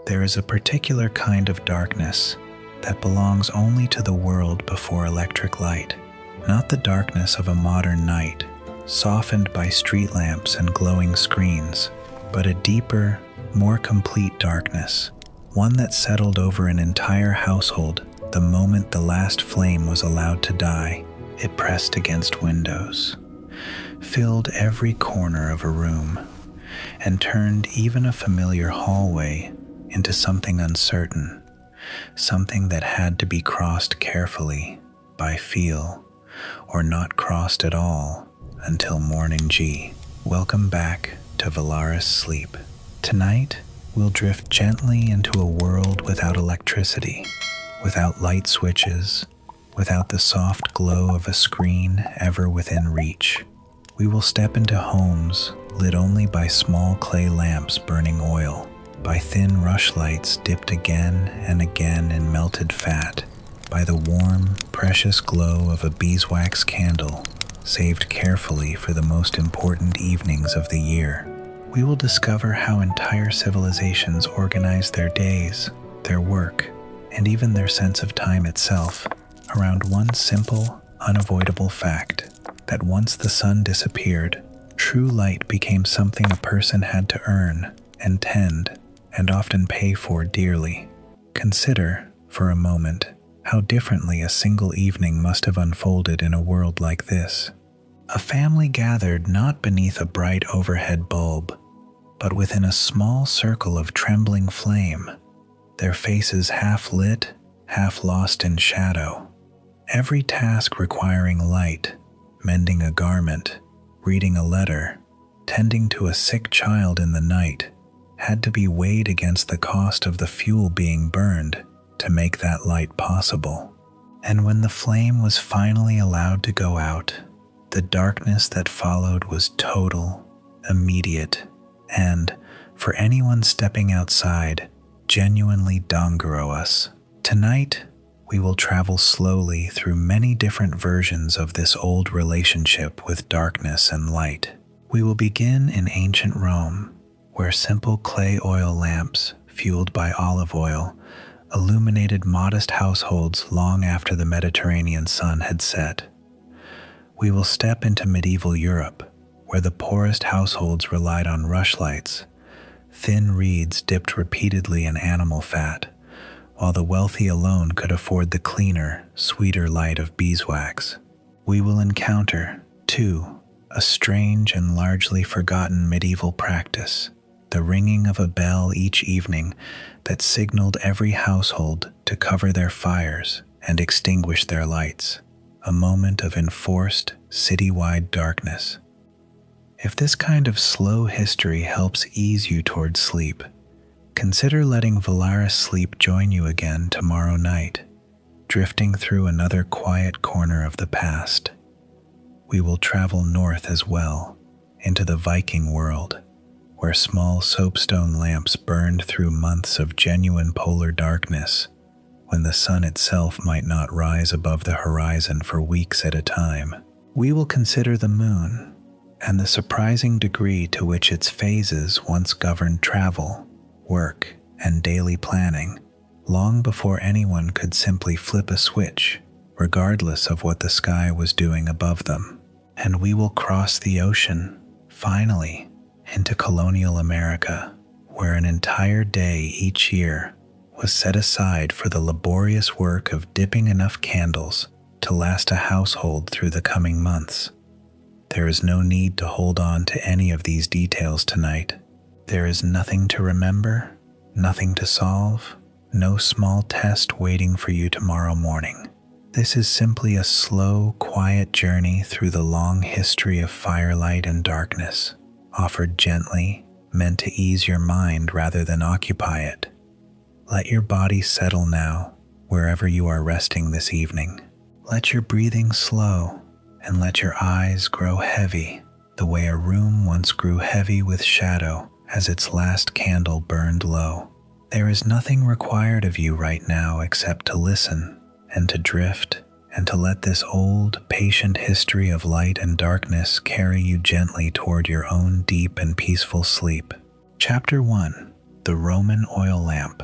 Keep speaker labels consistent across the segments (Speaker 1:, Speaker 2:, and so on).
Speaker 1: There is a particular kind of darkness that belongs only to the world before electric light, not the darkness of a modern night, softened by street lamps and glowing screens, but a deeper, more complete darkness, one that settled over an entire household the moment the last flame was allowed to die. It pressed against windows, filled every corner of a room, and turned even a familiar hallway into something uncertain, something that had to be crossed carefully, by feel, or not crossed at all until morning G. Welcome back to Velaris Sleep. Tonight, we'll drift gently into a world without electricity, without light switches, without the soft glow of a screen ever within reach. We will step into homes lit only by small clay lamps burning oil, by thin rushlights dipped again and again in melted fat, by the warm, precious glow of a beeswax candle saved carefully for the most important evenings of the year. We will discover how entire civilizations organize their days, their work, and even their sense of time itself around one simple, unavoidable fact: that once the sun disappeared, true light became something a person had to earn and tend, and often pay for dearly. Consider, for a moment, how differently a single evening must have unfolded in a world like this. A family gathered not beneath a bright overhead bulb, but within a small circle of trembling flame, their faces half lit, half lost in shadow. Every task requiring light, mending a garment, reading a letter, tending to a sick child in the night, had to be weighed against the cost of the fuel being burned to make that light possible. And when the flame was finally allowed to go out, the darkness that followed was total, immediate, and, for anyone stepping outside, genuinely dangerous. Tonight, we will travel slowly through many different versions of this old relationship with darkness and light. We will begin in ancient Rome, where simple clay oil lamps, fueled by olive oil, illuminated modest households long after the Mediterranean sun had set. We will step into medieval Europe, where the poorest households relied on rushlights, thin reeds dipped repeatedly in animal fat, while the wealthy alone could afford the cleaner, sweeter light of beeswax. We will encounter, too, a strange and largely forgotten medieval practice: the ringing of a bell each evening that signaled every household to cover their fires and extinguish their lights, a moment of enforced, citywide darkness. If this kind of slow history helps ease you towards sleep, consider letting Velaris Sleep join you again tomorrow night, drifting through another quiet corner of the past. We will travel north as well, into the Viking world, where small soapstone lamps burned through months of genuine polar darkness, when the sun itself might not rise above the horizon for weeks at a time. We will consider the moon, and the surprising degree to which its phases once governed travel, work, and daily planning, long before anyone could simply flip a switch, regardless of what the sky was doing above them. And we will cross the ocean, finally, into Colonial America, where an entire day each year was set aside for the laborious work of dipping enough candles to last a household through the coming months. There is no need to hold on to any of these details tonight. There is nothing to remember, nothing to solve, no small test waiting for you tomorrow morning. This is simply a slow, quiet journey through the long history of firelight and darkness, offered gently, meant to ease your mind rather than occupy it. Let your body settle now, wherever you are resting this evening. Let your breathing slow, and let your eyes grow heavy, the way a room once grew heavy with shadow as its last candle burned low. There is nothing required of you right now except to listen and to drift and to let this old, patient history of light and darkness carry you gently toward your own deep and peaceful sleep. Chapter 1: the Roman oil lamp.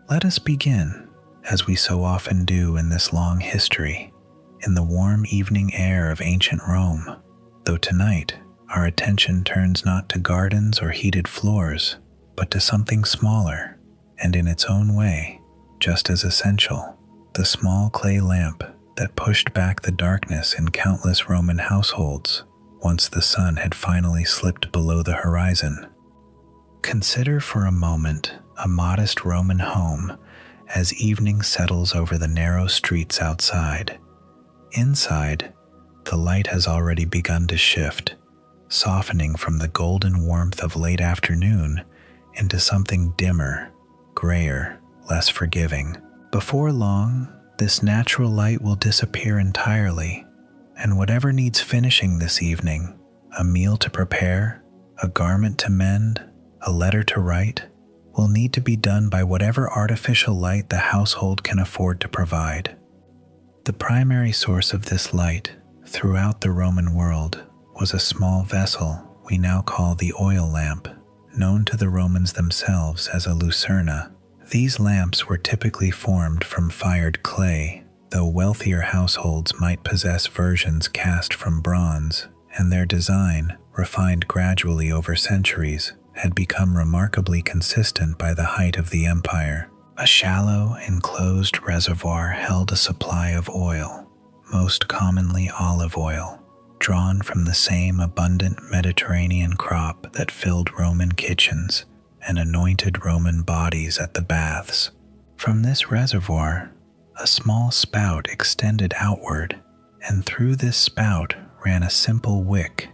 Speaker 1: Let us begin, as we so often do in this long history, in the warm evening air of ancient Rome, though tonight our attention turns not to gardens or heated floors, but to something smaller, and in its own way, just as essential, the small clay lamp that pushed back the darkness in countless Roman households once the sun had finally slipped below the horizon. Consider for a moment a modest Roman home as evening settles over the narrow streets outside. Inside, the light has already begun to shift, softening from the golden warmth of late afternoon into something dimmer, grayer, less forgiving. Before long, this natural light will disappear entirely, and whatever needs finishing this evening, a meal to prepare, a garment to mend, a letter to write, will need to be done by whatever artificial light the household can afford to provide. The primary source of this light throughout the Roman world was a small vessel we now call the oil lamp, known to the Romans themselves as a lucerna. These lamps were typically formed from fired clay, though wealthier households might possess versions cast from bronze, and their design, refined gradually over centuries, had become remarkably consistent by the height of the empire. A shallow, enclosed reservoir held a supply of oil, most commonly olive oil, drawn from the same abundant Mediterranean crop that filled Roman kitchens and anointed Roman bodies at the baths. From this reservoir, a small spout extended outward, and through this spout ran a simple wick,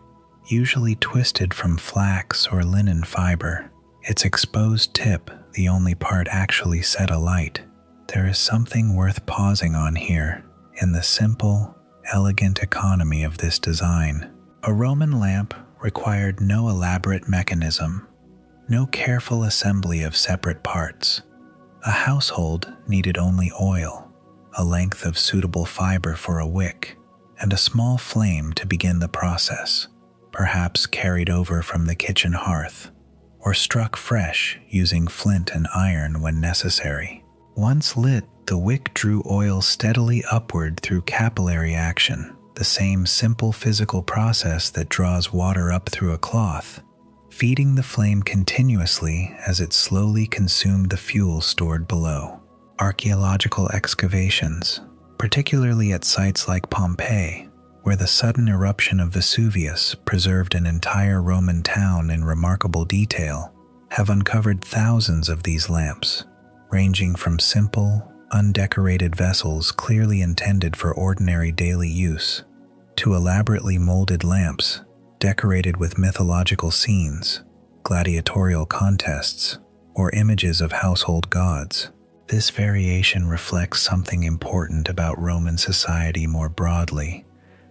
Speaker 1: usually twisted from flax or linen fiber, its exposed tip the only part actually set alight. There is something worth pausing on here in the simple, elegant economy of this design. A Roman lamp required no elaborate mechanism, no careful assembly of separate parts. A household needed only oil, a length of suitable fiber for a wick, and a small flame to begin the process, perhaps carried over from the kitchen hearth, or struck fresh using flint and iron when necessary. Once lit, the wick drew oil steadily upward through capillary action, the same simple physical process that draws water up through a cloth, feeding the flame continuously as it slowly consumed the fuel stored below. Archaeological excavations, particularly at sites like Pompeii, where the sudden eruption of Vesuvius preserved an entire Roman town in remarkable detail, have uncovered thousands of these lamps, ranging from simple, undecorated vessels clearly intended for ordinary daily use, to elaborately molded lamps decorated with mythological scenes, gladiatorial contests, or images of household gods. This variation reflects something important about Roman society more broadly,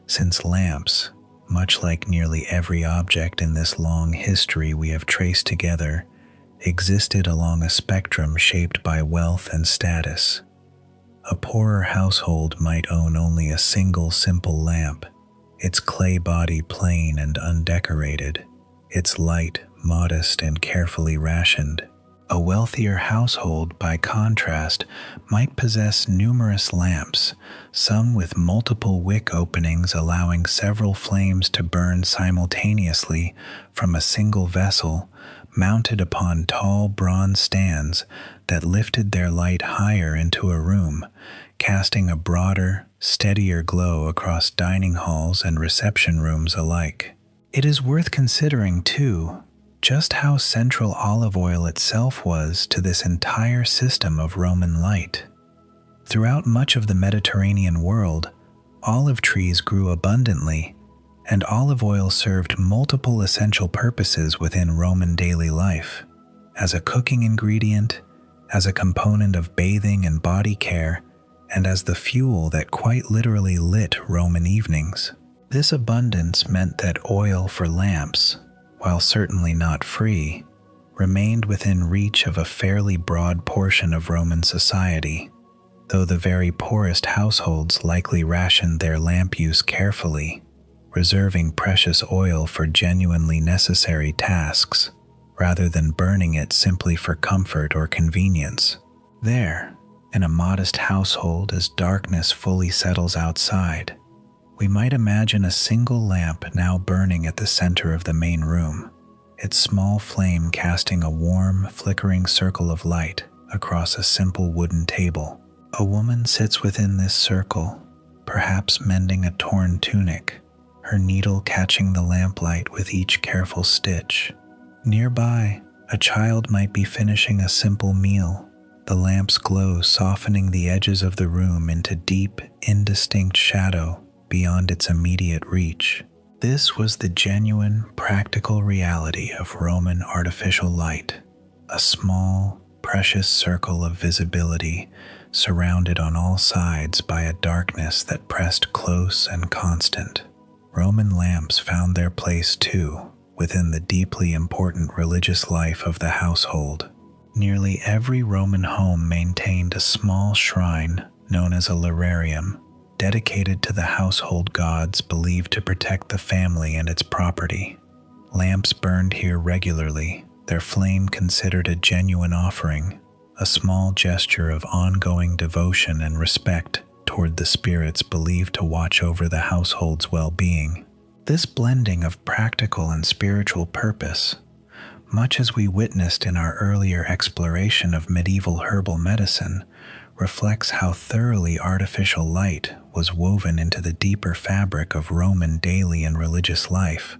Speaker 1: since lamps, much like nearly every object in this long history we have traced together, existed along a spectrum shaped by wealth and status. A poorer household might own only a single simple lamp, its clay body plain and undecorated, its light modest and carefully rationed. A wealthier household, by contrast, might possess numerous lamps, some with multiple wick openings allowing several flames to burn simultaneously from a single vessel, mounted upon tall bronze stands that lifted their light higher into a room, casting a broader, steadier glow across dining halls and reception rooms alike. It is worth considering, too, just how central olive oil itself was to this entire system of Roman light. Throughout much of the Mediterranean world, olive trees grew abundantly, and olive oil served multiple essential purposes within Roman daily life, as a cooking ingredient, as a component of bathing and body care, and as the fuel that quite literally lit Roman evenings. This abundance meant that oil for lamps, while certainly not free, remained within reach of a fairly broad portion of Roman society, though the very poorest households likely rationed their lamp use carefully, reserving precious oil for genuinely necessary tasks, rather than burning it simply for comfort or convenience. There, in a modest household as darkness fully settles outside, we might imagine a single lamp now burning at the center of the main room, its small flame casting a warm, flickering circle of light across a simple wooden table. A woman sits within this circle, perhaps mending a torn tunic, her needle catching the lamplight with each careful stitch. Nearby, a child might be finishing a simple meal, the lamp's glow softening the edges of the room into deep, indistinct shadow beyond its immediate reach. This was the genuine, practical reality of Roman artificial light, a small, precious circle of visibility surrounded on all sides by a darkness that pressed close and constant. Roman lamps found their place too within the deeply important religious life of the household. Nearly every Roman home maintained a small shrine known as a lararium, dedicated to the household gods believed to protect the family and its property. Lamps burned here regularly, their flame considered a genuine offering, a small gesture of ongoing devotion and respect toward the spirits believed to watch over the household's well-being. This blending of practical and spiritual purpose, much as we witnessed in our earlier exploration of medieval herbal medicine, reflects how thoroughly artificial light was woven into the deeper fabric of Roman daily and religious life,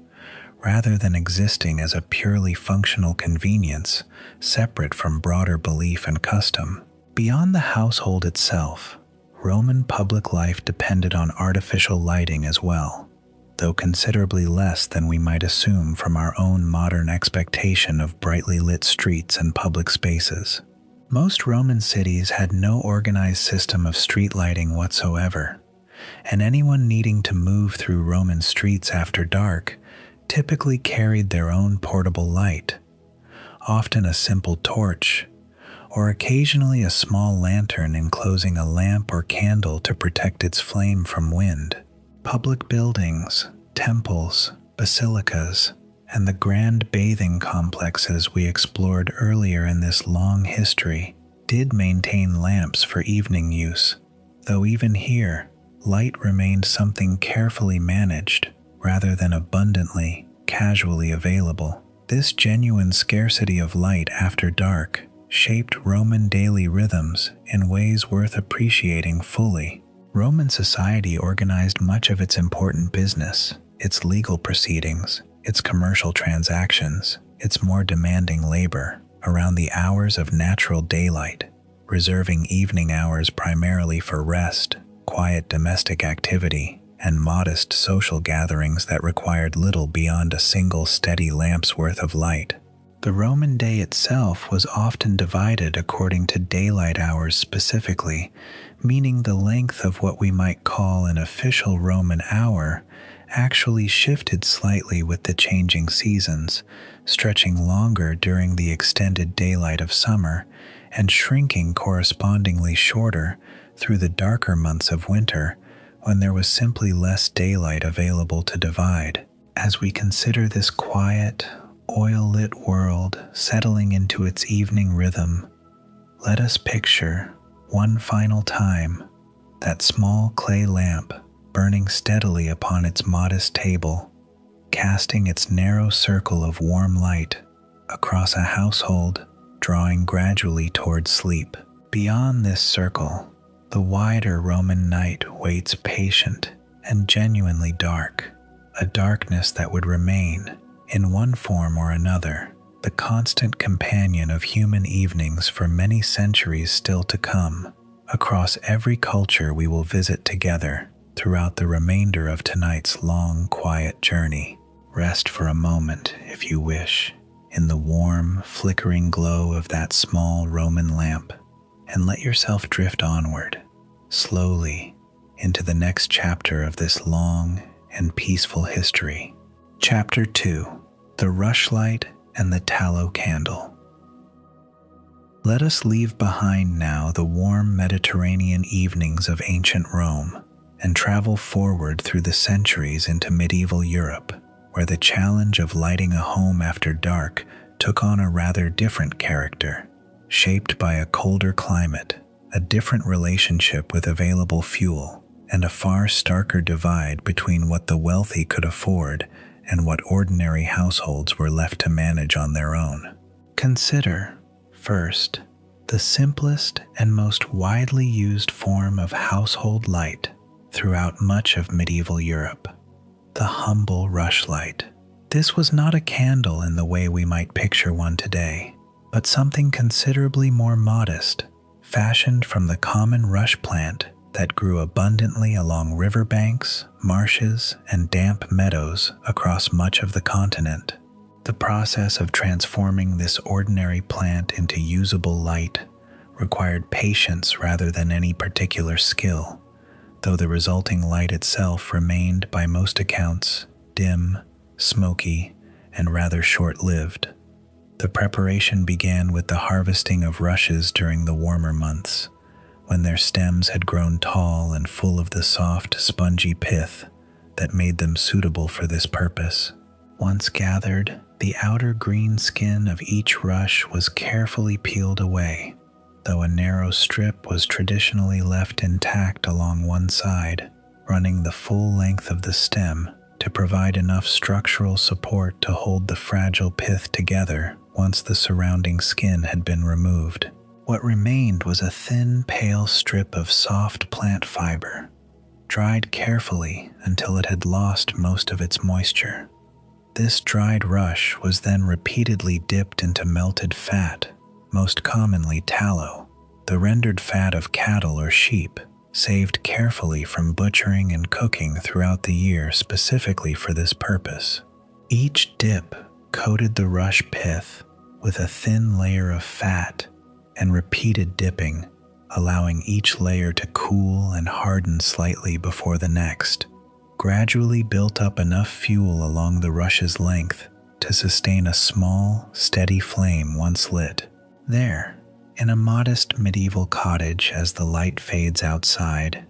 Speaker 1: rather than existing as a purely functional convenience separate from broader belief and custom. Beyond the household itself, Roman public life depended on artificial lighting as well, though considerably less than we might assume from our own modern expectation of brightly lit streets and public spaces. Most Roman cities had no organized system of street lighting whatsoever, and anyone needing to move through Roman streets after dark typically carried their own portable light, often a simple torch, or occasionally a small lantern enclosing a lamp or candle to protect its flame from wind. Public buildings, temples, basilicas, and the grand bathing complexes we explored earlier in this long history did maintain lamps for evening use, though even here, light remained something carefully managed rather than abundantly, casually available. This genuine scarcity of light after dark shaped Roman daily rhythms in ways worth appreciating fully. Roman society organized much of its important business, its legal proceedings, its commercial transactions, its more demanding labor, around the hours of natural daylight, reserving evening hours primarily for rest, quiet domestic activity, and modest social gatherings that required little beyond a single steady lamp's worth of light. The Roman day itself was often divided according to daylight hours specifically, meaning the length of what we might call an official Roman hour actually shifted slightly with the changing seasons, stretching longer during the extended daylight of summer and shrinking correspondingly shorter through the darker months of winter when there was simply less daylight available to divide. As we consider this quiet, oil-lit world settling into its evening rhythm, let us picture, one final time, that small clay lamp burning steadily upon its modest table, casting its narrow circle of warm light across a household, drawing gradually toward sleep. Beyond this circle, the wider Roman night waits patient and genuinely dark, a darkness that would remain, in one form or another, the constant companion of human evenings for many centuries still to come, across every culture we will visit together throughout the remainder of tonight's long, quiet journey. Rest for a moment, if you wish, in the warm, flickering glow of that small Roman lamp, and let yourself drift onward, slowly, into the next chapter of this long and peaceful history. Chapter 2. The Rushlight and the Tallow Candle. Let us leave behind now the warm Mediterranean evenings of ancient Rome and travel forward through the centuries into medieval Europe, where the challenge of lighting a home after dark took on a rather different character, shaped by a colder climate, a different relationship with available fuel, and a far starker divide between what the wealthy could afford and what ordinary households were left to manage on their own. Consider, first, the simplest and most widely used form of household light throughout much of medieval Europe, the humble rushlight. This was not a candle in the way we might picture one today, but something considerably more modest, fashioned from the common rush plant that grew abundantly along riverbanks, marshes, and damp meadows across much of the continent. The process of transforming this ordinary plant into usable light required patience rather than any particular skill, though the resulting light itself remained, by most accounts, dim, smoky, and rather short-lived. The preparation began with the harvesting of rushes during the warmer months, when their stems had grown tall and full of the soft, spongy pith that made them suitable for this purpose. Once gathered, the outer green skin of each rush was carefully peeled away, though a narrow strip was traditionally left intact along one side, running the full length of the stem to provide enough structural support to hold the fragile pith together once the surrounding skin had been removed. What remained was a thin, pale strip of soft plant fiber, dried carefully until it had lost most of its moisture. This dried rush was then repeatedly dipped into melted fat, most commonly tallow, the rendered fat of cattle or sheep, saved carefully from butchering and cooking throughout the year specifically for this purpose. Each dip coated the rush pith with a thin layer of fat, and repeated dipping, allowing each layer to cool and harden slightly before the next, gradually built up enough fuel along the rush's length to sustain a small, steady flame once lit. There, in a modest medieval cottage as the light fades outside,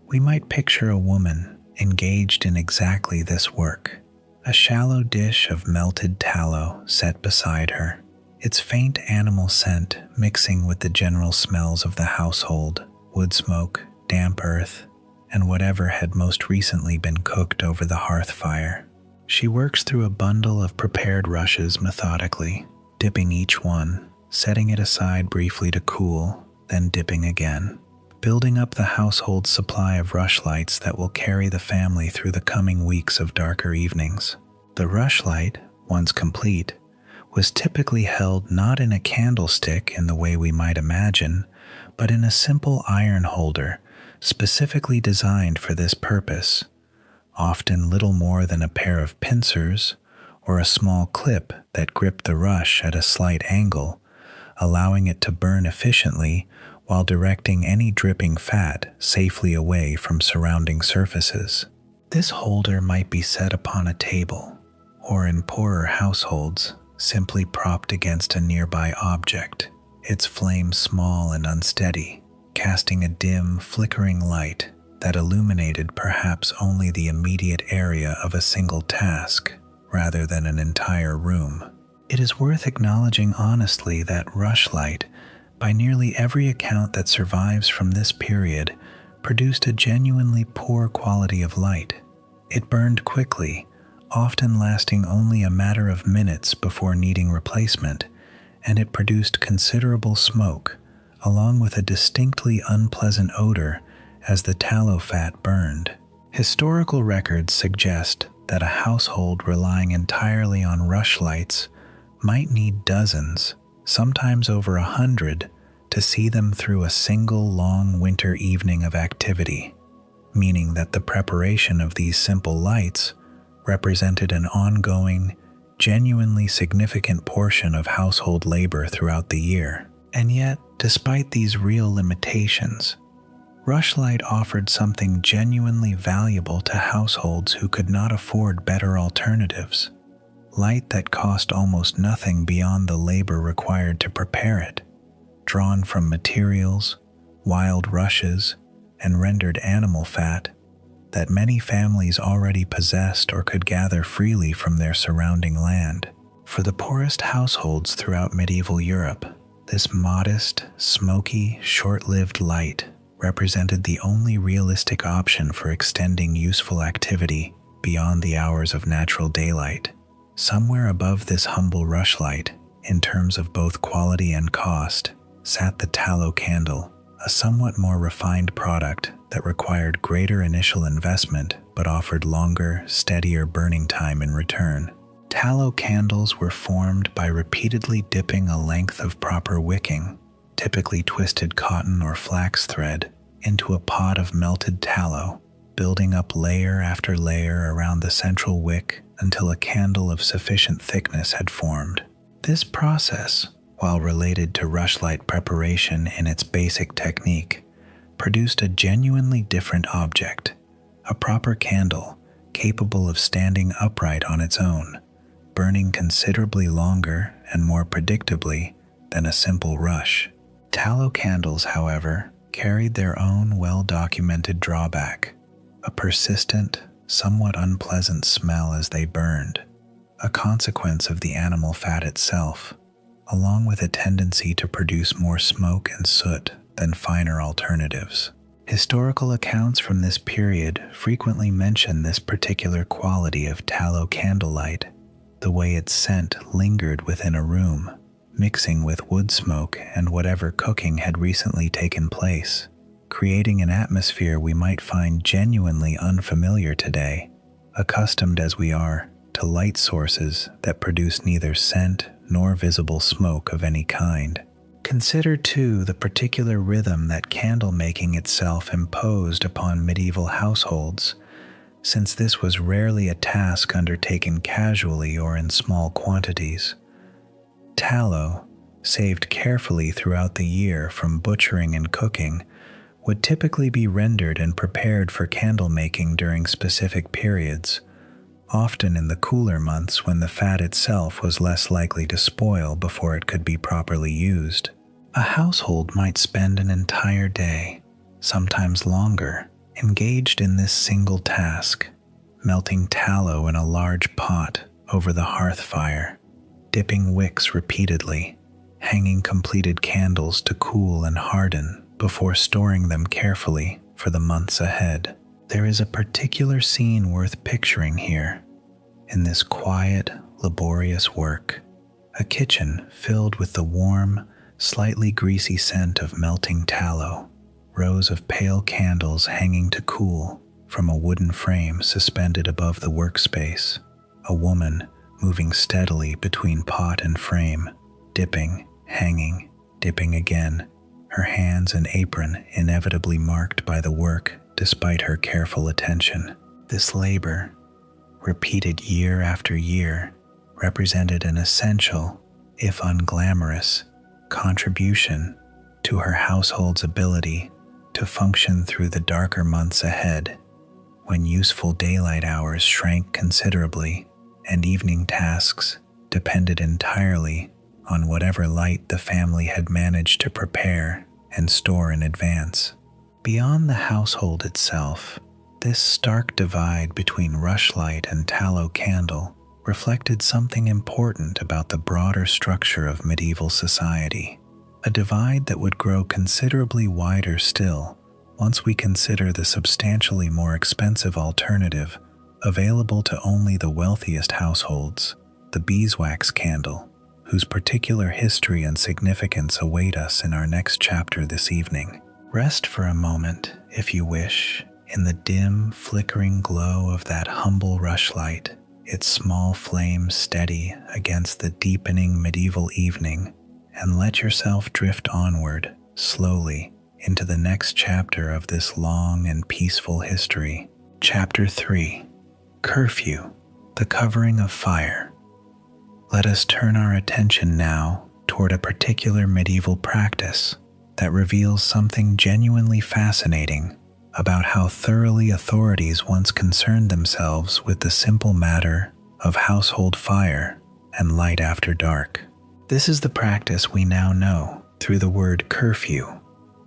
Speaker 1: we might picture a woman engaged in exactly this work, a shallow dish of melted tallow set beside her, its faint animal scent mixing with the general smells of the household, wood smoke, damp earth, and whatever had most recently been cooked over the hearth fire. She works through a bundle of prepared rushes methodically, dipping each one, setting it aside briefly to cool, then dipping again, building up the household's supply of rushlights that will carry the family through the coming weeks of darker evenings. The rushlight, once complete, was typically held not in a candlestick in the way we might imagine, but in a simple iron holder specifically designed for this purpose, often little more than a pair of pincers or a small clip that gripped the rush at a slight angle, allowing it to burn efficiently while directing any dripping fat safely away from surrounding surfaces. This holder might be set upon a table, or in poorer households, simply propped against a nearby object, its flame small and unsteady, casting a dim, flickering light that illuminated perhaps only the immediate area of a single task, rather than an entire room. It is worth acknowledging honestly that rushlight, by nearly every account that survives from this period, produced a genuinely poor quality of light. It burned quickly, often lasting only a matter of minutes before needing replacement, and it produced considerable smoke, along with a distinctly unpleasant odor as the tallow fat burned. Historical records suggest that a household relying entirely on rushlights might need dozens, sometimes over 100, to see them through a single long winter evening of activity, meaning that the preparation of these simple lights represented an ongoing, genuinely significant portion of household labor throughout the year. And yet, despite these real limitations, rushlight offered something genuinely valuable to households who could not afford better alternatives. Light that cost almost nothing beyond the labor required to prepare it, drawn from materials, wild rushes, and rendered animal fat that many families already possessed or could gather freely from their surrounding land. For the poorest households throughout medieval Europe, this modest, smoky, short-lived light represented the only realistic option for extending useful activity beyond the hours of natural daylight. Somewhere above this humble rushlight, in terms of both quality and cost, sat the tallow candle, a somewhat more refined product that required greater initial investment but offered longer, steadier burning time in return. Tallow candles were formed by repeatedly dipping a length of proper wicking, typically twisted cotton or flax thread, into a pot of melted tallow, building up layer after layer around the central wick until a candle of sufficient thickness had formed. This process, while related to rushlight preparation in its basic technique, produced a genuinely different object, a proper candle capable of standing upright on its own, burning considerably longer and more predictably than a simple rush. Tallow candles, however, carried their own well-documented drawback, a persistent, somewhat unpleasant smell as they burned, a consequence of the animal fat itself, along with a tendency to produce more smoke and soot than finer alternatives. Historical accounts from this period frequently mention this particular quality of tallow candlelight, the way its scent lingered within a room, mixing with wood smoke and whatever cooking had recently taken place, creating an atmosphere we might find genuinely unfamiliar today, accustomed as we are to light sources that produce neither scent nor visible smoke of any kind. Consider, too, the particular rhythm that candle making itself imposed upon medieval households, since this was rarely a task undertaken casually or in small quantities. Tallow, saved carefully throughout the year from butchering and cooking, would typically be rendered and prepared for candle making during specific periods, often in the cooler months when the fat itself was less likely to spoil before it could be properly used. A household might spend an entire day, sometimes longer, engaged in this single task, melting tallow in a large pot over the hearth fire, dipping wicks repeatedly, hanging completed candles to cool and harden before storing them carefully for the months ahead. There is a particular scene worth picturing here. In this quiet, laborious work, a kitchen filled with the warm, slightly greasy scent of melting tallow, rows of pale candles hanging to cool from a wooden frame suspended above the workspace, a woman moving steadily between pot and frame, dipping, hanging, dipping again, her hands and apron inevitably marked by the work despite her careful attention. This labor, repeated year after year, represented an essential, if unglamorous, contribution to her household's ability to function through the darker months ahead, when useful daylight hours shrank considerably and evening tasks depended entirely on whatever light the family had managed to prepare and store in advance. Beyond the household itself, this stark divide between rushlight and tallow candle reflected something important about the broader structure of medieval society, a divide that would grow considerably wider still once we consider the substantially more expensive alternative available to only the wealthiest households, the beeswax candle, whose particular history and significance await us in our next chapter this evening. Rest for a moment, if you wish, in the dim, flickering glow of that humble rushlight, its small flames steady against the deepening medieval evening, and let yourself drift onward, slowly, into the next chapter of this long and peaceful history. Chapter 3. Curfew, the Covering of Fire. Let us turn our attention now toward a particular medieval practice that reveals something genuinely fascinating about how thoroughly authorities once concerned themselves with the simple matter of household fire and light after dark. This is the practice we now know through the word curfew,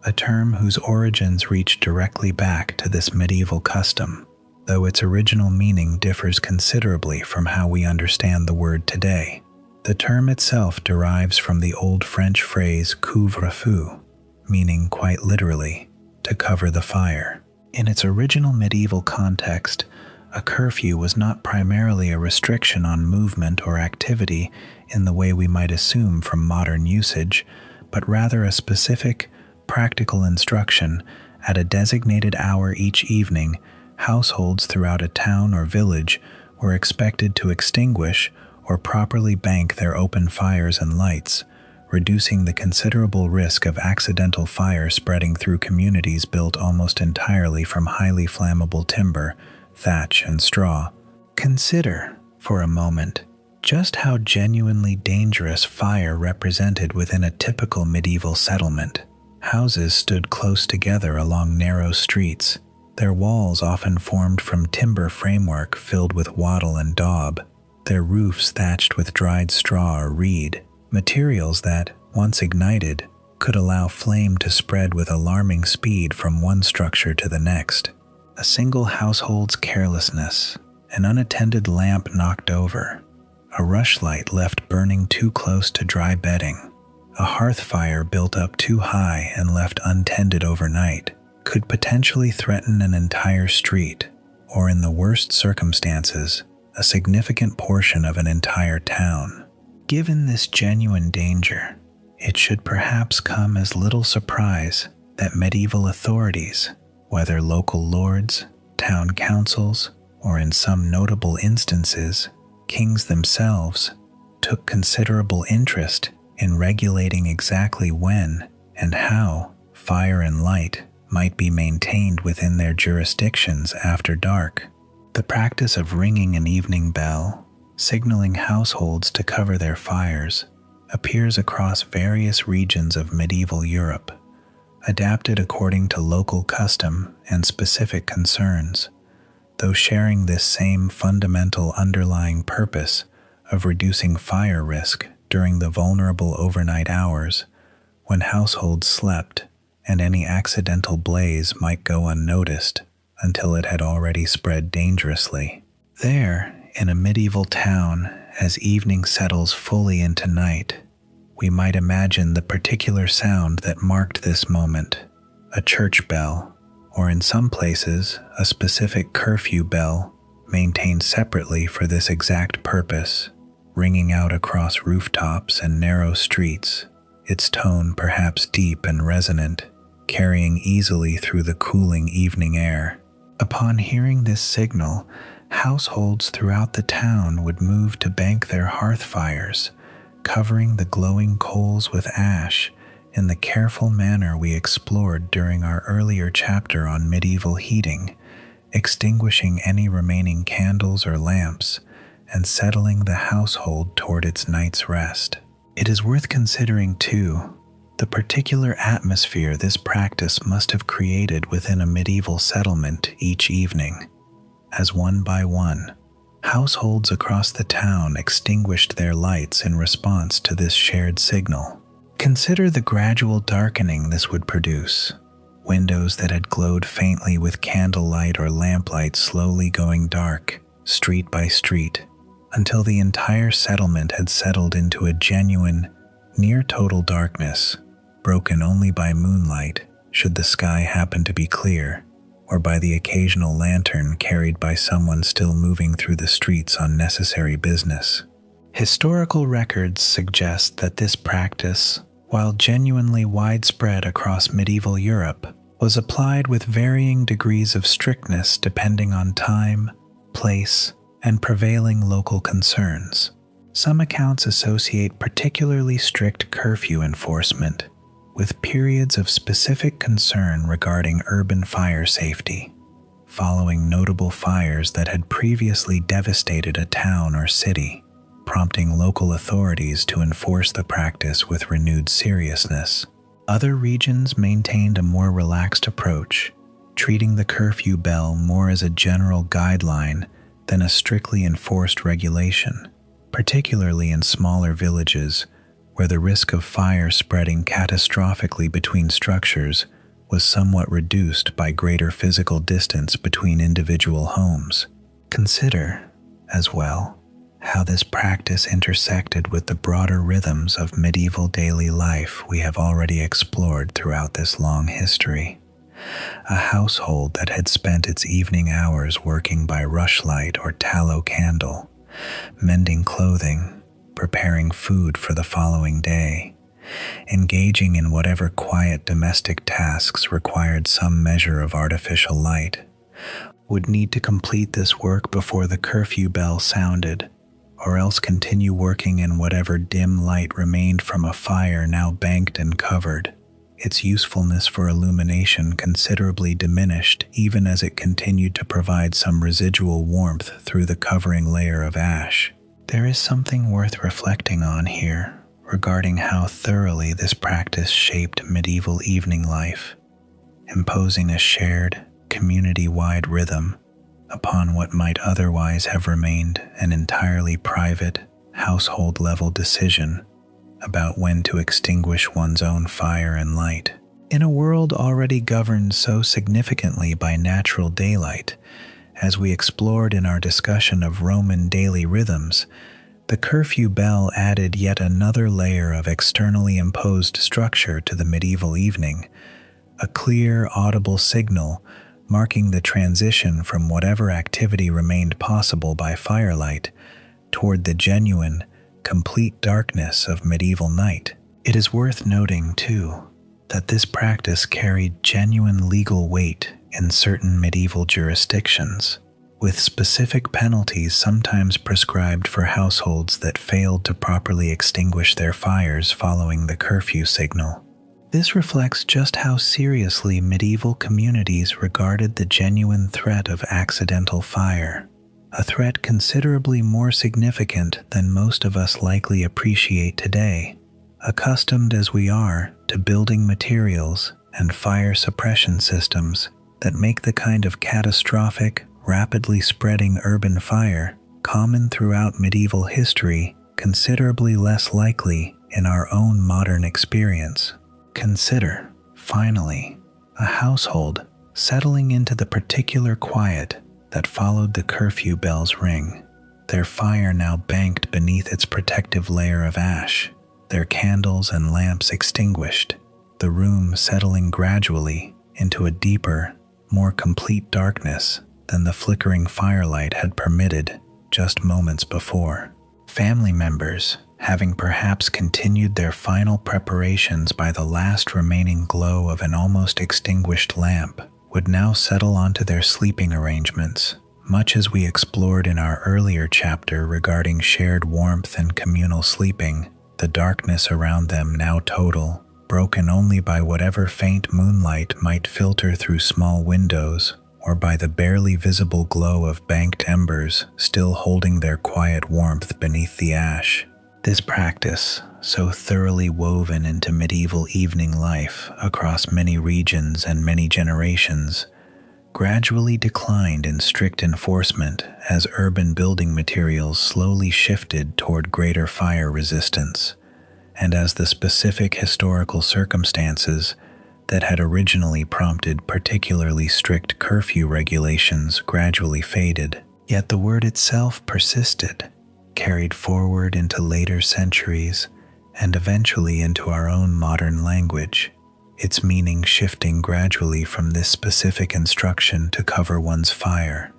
Speaker 1: a term whose origins reach directly back to this medieval custom, though its original meaning differs considerably from how we understand the word today. The term itself derives from the Old French phrase couvre-feu, meaning quite literally, to cover the fire. In its original medieval context, a curfew was not primarily a restriction on movement or activity in the way we might assume from modern usage, but rather a specific, practical instruction. At a designated hour each evening, households throughout a town or village were expected to extinguish or properly bank their open fires and lights, reducing the considerable risk of accidental fire spreading through communities built almost entirely from highly flammable timber, thatch, and straw. Consider, for a moment, just how genuinely dangerous fire represented within a typical medieval settlement. Houses stood close together along narrow streets, their walls often formed from timber framework filled with wattle and daub, their roofs thatched with dried straw or reed, materials that, once ignited, could allow flame to spread with alarming speed from one structure to the next. A single household's carelessness, an unattended lamp knocked over, a rushlight left burning too close to dry bedding, a hearth fire built up too high and left untended overnight, could potentially threaten an entire street, or in the worst circumstances, a significant portion of an entire town. Given this genuine danger, it should perhaps come as little surprise that medieval authorities, whether local lords, town councils, or in some notable instances, kings themselves, took considerable interest in regulating exactly when and how fire and light might be maintained within their jurisdictions after dark. The practice of ringing an evening bell, signaling households to cover their fires, appears across various regions of medieval Europe, adapted according to local custom and specific concerns, though sharing this same fundamental underlying purpose of reducing fire risk during the vulnerable overnight hours when households slept and any accidental blaze might go unnoticed until it had already spread dangerously. There, in a medieval town, as evening settles fully into night, we might imagine the particular sound that marked this moment, a church bell, or in some places, a specific curfew bell maintained separately for this exact purpose, ringing out across rooftops and narrow streets, its tone perhaps deep and resonant, carrying easily through the cooling evening air. Upon hearing this signal, households throughout the town would move to bank their hearth fires, covering the glowing coals with ash in the careful manner we explored during our earlier chapter on medieval heating, extinguishing any remaining candles or lamps, and settling the household toward its night's rest. It is worth considering, too, the particular atmosphere this practice must have created within a medieval settlement each evening, as one by one, households across the town extinguished their lights in response to this shared signal. Consider the gradual darkening this would produce. Windows that had glowed faintly with candlelight or lamplight slowly going dark, street by street, until the entire settlement had settled into a genuine, near-total darkness, broken only by moonlight, should the sky happen to be clear, or by the occasional lantern carried by someone still moving through the streets on necessary business. Historical records suggest that this practice, while genuinely widespread across medieval Europe, was applied with varying degrees of strictness depending on time, place, and prevailing local concerns. Some accounts associate particularly strict curfew enforcement with periods of specific concern regarding urban fire safety, following notable fires that had previously devastated a town or city, prompting local authorities to enforce the practice with renewed seriousness. Other regions maintained a more relaxed approach, treating the curfew bell more as a general guideline than a strictly enforced regulation, particularly in smaller villages where the risk of fire spreading catastrophically between structures was somewhat reduced by greater physical distance between individual homes. Consider, as well, how this practice intersected with the broader rhythms of medieval daily life we have already explored throughout this long history. A household that had spent its evening hours working by rushlight or tallow candle, mending clothing, preparing food for the following day, engaging in whatever quiet domestic tasks required some measure of artificial light, would need to complete this work before the curfew bell sounded, or else continue working in whatever dim light remained from a fire now banked and covered, its usefulness for illumination considerably diminished even as it continued to provide some residual warmth through the covering layer of ash. There is something worth reflecting on here regarding how thoroughly this practice shaped medieval evening life, imposing a shared, community-wide rhythm upon what might otherwise have remained an entirely private, household-level decision about when to extinguish one's own fire and light. In a world already governed so significantly by natural daylight, as we explored in our discussion of Roman daily rhythms, the curfew bell added yet another layer of externally imposed structure to the medieval evening, a clear, audible signal marking the transition from whatever activity remained possible by firelight toward the genuine, complete darkness of medieval night. It is worth noting, too, that this practice carried genuine legal weight in certain medieval jurisdictions, with specific penalties sometimes prescribed for households that failed to properly extinguish their fires following the curfew signal. This reflects just how seriously medieval communities regarded the genuine threat of accidental fire, a threat considerably more significant than most of us likely appreciate today, accustomed as we are to building materials and fire suppression systems that make the kind of catastrophic, rapidly spreading urban fire common throughout medieval history considerably less likely in our own modern experience. Consider, finally, a household settling into the particular quiet that followed the curfew bell's ring, their fire now banked beneath its protective layer of ash, their candles and lamps extinguished, the room settling gradually into a deeper, more complete darkness than the flickering firelight had permitted just moments before. Family members, having perhaps continued their final preparations by the last remaining glow of an almost extinguished lamp, would now settle onto their sleeping arrangements, much as we explored in our earlier chapter regarding shared warmth and communal sleeping, the darkness around them now total, broken only by whatever faint moonlight might filter through small windows, or by the barely visible glow of banked embers still holding their quiet warmth beneath the ash. This practice, so thoroughly woven into medieval evening life across many regions and many generations, gradually declined in strict enforcement as urban building materials slowly shifted toward greater fire resistance, and as the specific historical circumstances that had originally prompted particularly strict curfew regulations gradually faded. Yet the word itself persisted, carried forward into later centuries, and eventually into our own modern language, its meaning shifting gradually from this specific instruction to cover one's fire,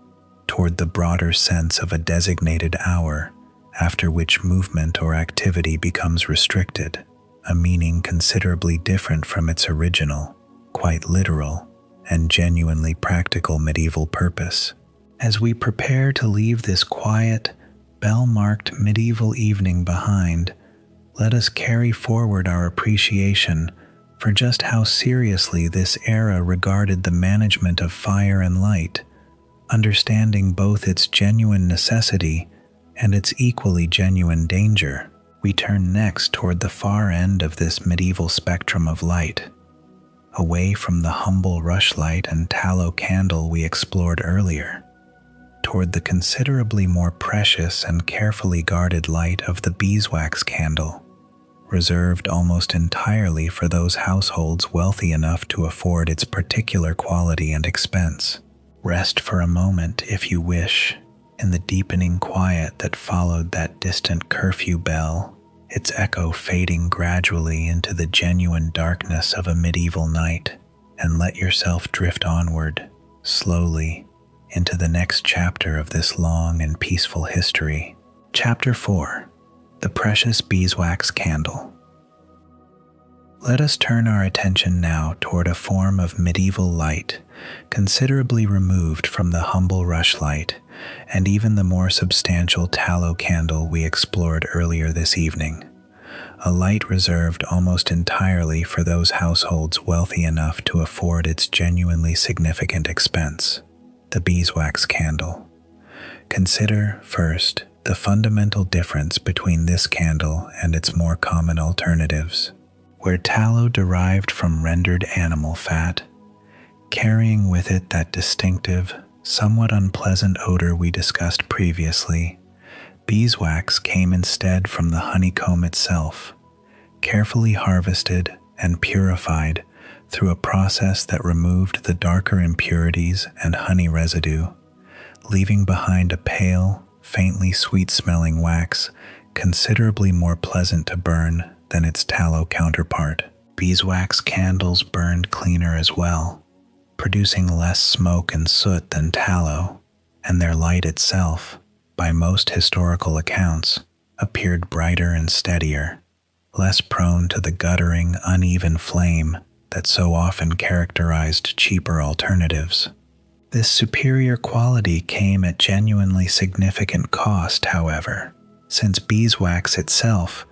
Speaker 1: toward the broader sense of a designated hour, after which movement or activity becomes restricted, a meaning considerably different from its original, quite literal, and genuinely practical medieval purpose. As we prepare to leave this quiet, bell-marked medieval evening behind, let us carry forward our appreciation for just how seriously this era regarded the management of fire and light, understanding both its genuine necessity and its equally genuine danger. We turn next toward the far end of this medieval spectrum of light, away from the humble rushlight and tallow candle we explored earlier, toward the considerably more precious and carefully guarded light of the beeswax candle, reserved almost entirely for those households wealthy enough to afford its particular quality and expense. Rest for a moment, if you wish, In the deepening quiet that followed that distant curfew bell, its echo fading gradually into the genuine darkness of a medieval night, and let yourself drift onward, slowly, into the next chapter of this long and peaceful history. Chapter 4: The Precious Beeswax Candle. Let us turn our attention now toward a form of medieval light, considerably removed from the humble rushlight and even the more substantial tallow candle we explored earlier this evening. A light reserved almost entirely for those households wealthy enough to afford its genuinely significant expense: the beeswax candle. Consider, first, the fundamental difference between this candle and its more common alternatives. Where tallow derived from rendered animal fat, carrying with it that distinctive, somewhat unpleasant odor we discussed previously, beeswax came instead from the honeycomb itself, carefully harvested and purified through a process that removed the darker impurities and honey residue, leaving behind a pale, faintly sweet-smelling wax considerably more pleasant to burn than its tallow counterpart. Beeswax candles burned cleaner as well, producing less smoke and soot than tallow, and their light itself, by most historical accounts, appeared brighter and steadier, less prone to the guttering, uneven flame that so often characterized cheaper alternatives. This superior quality came at genuinely significant cost, however, since beeswax itself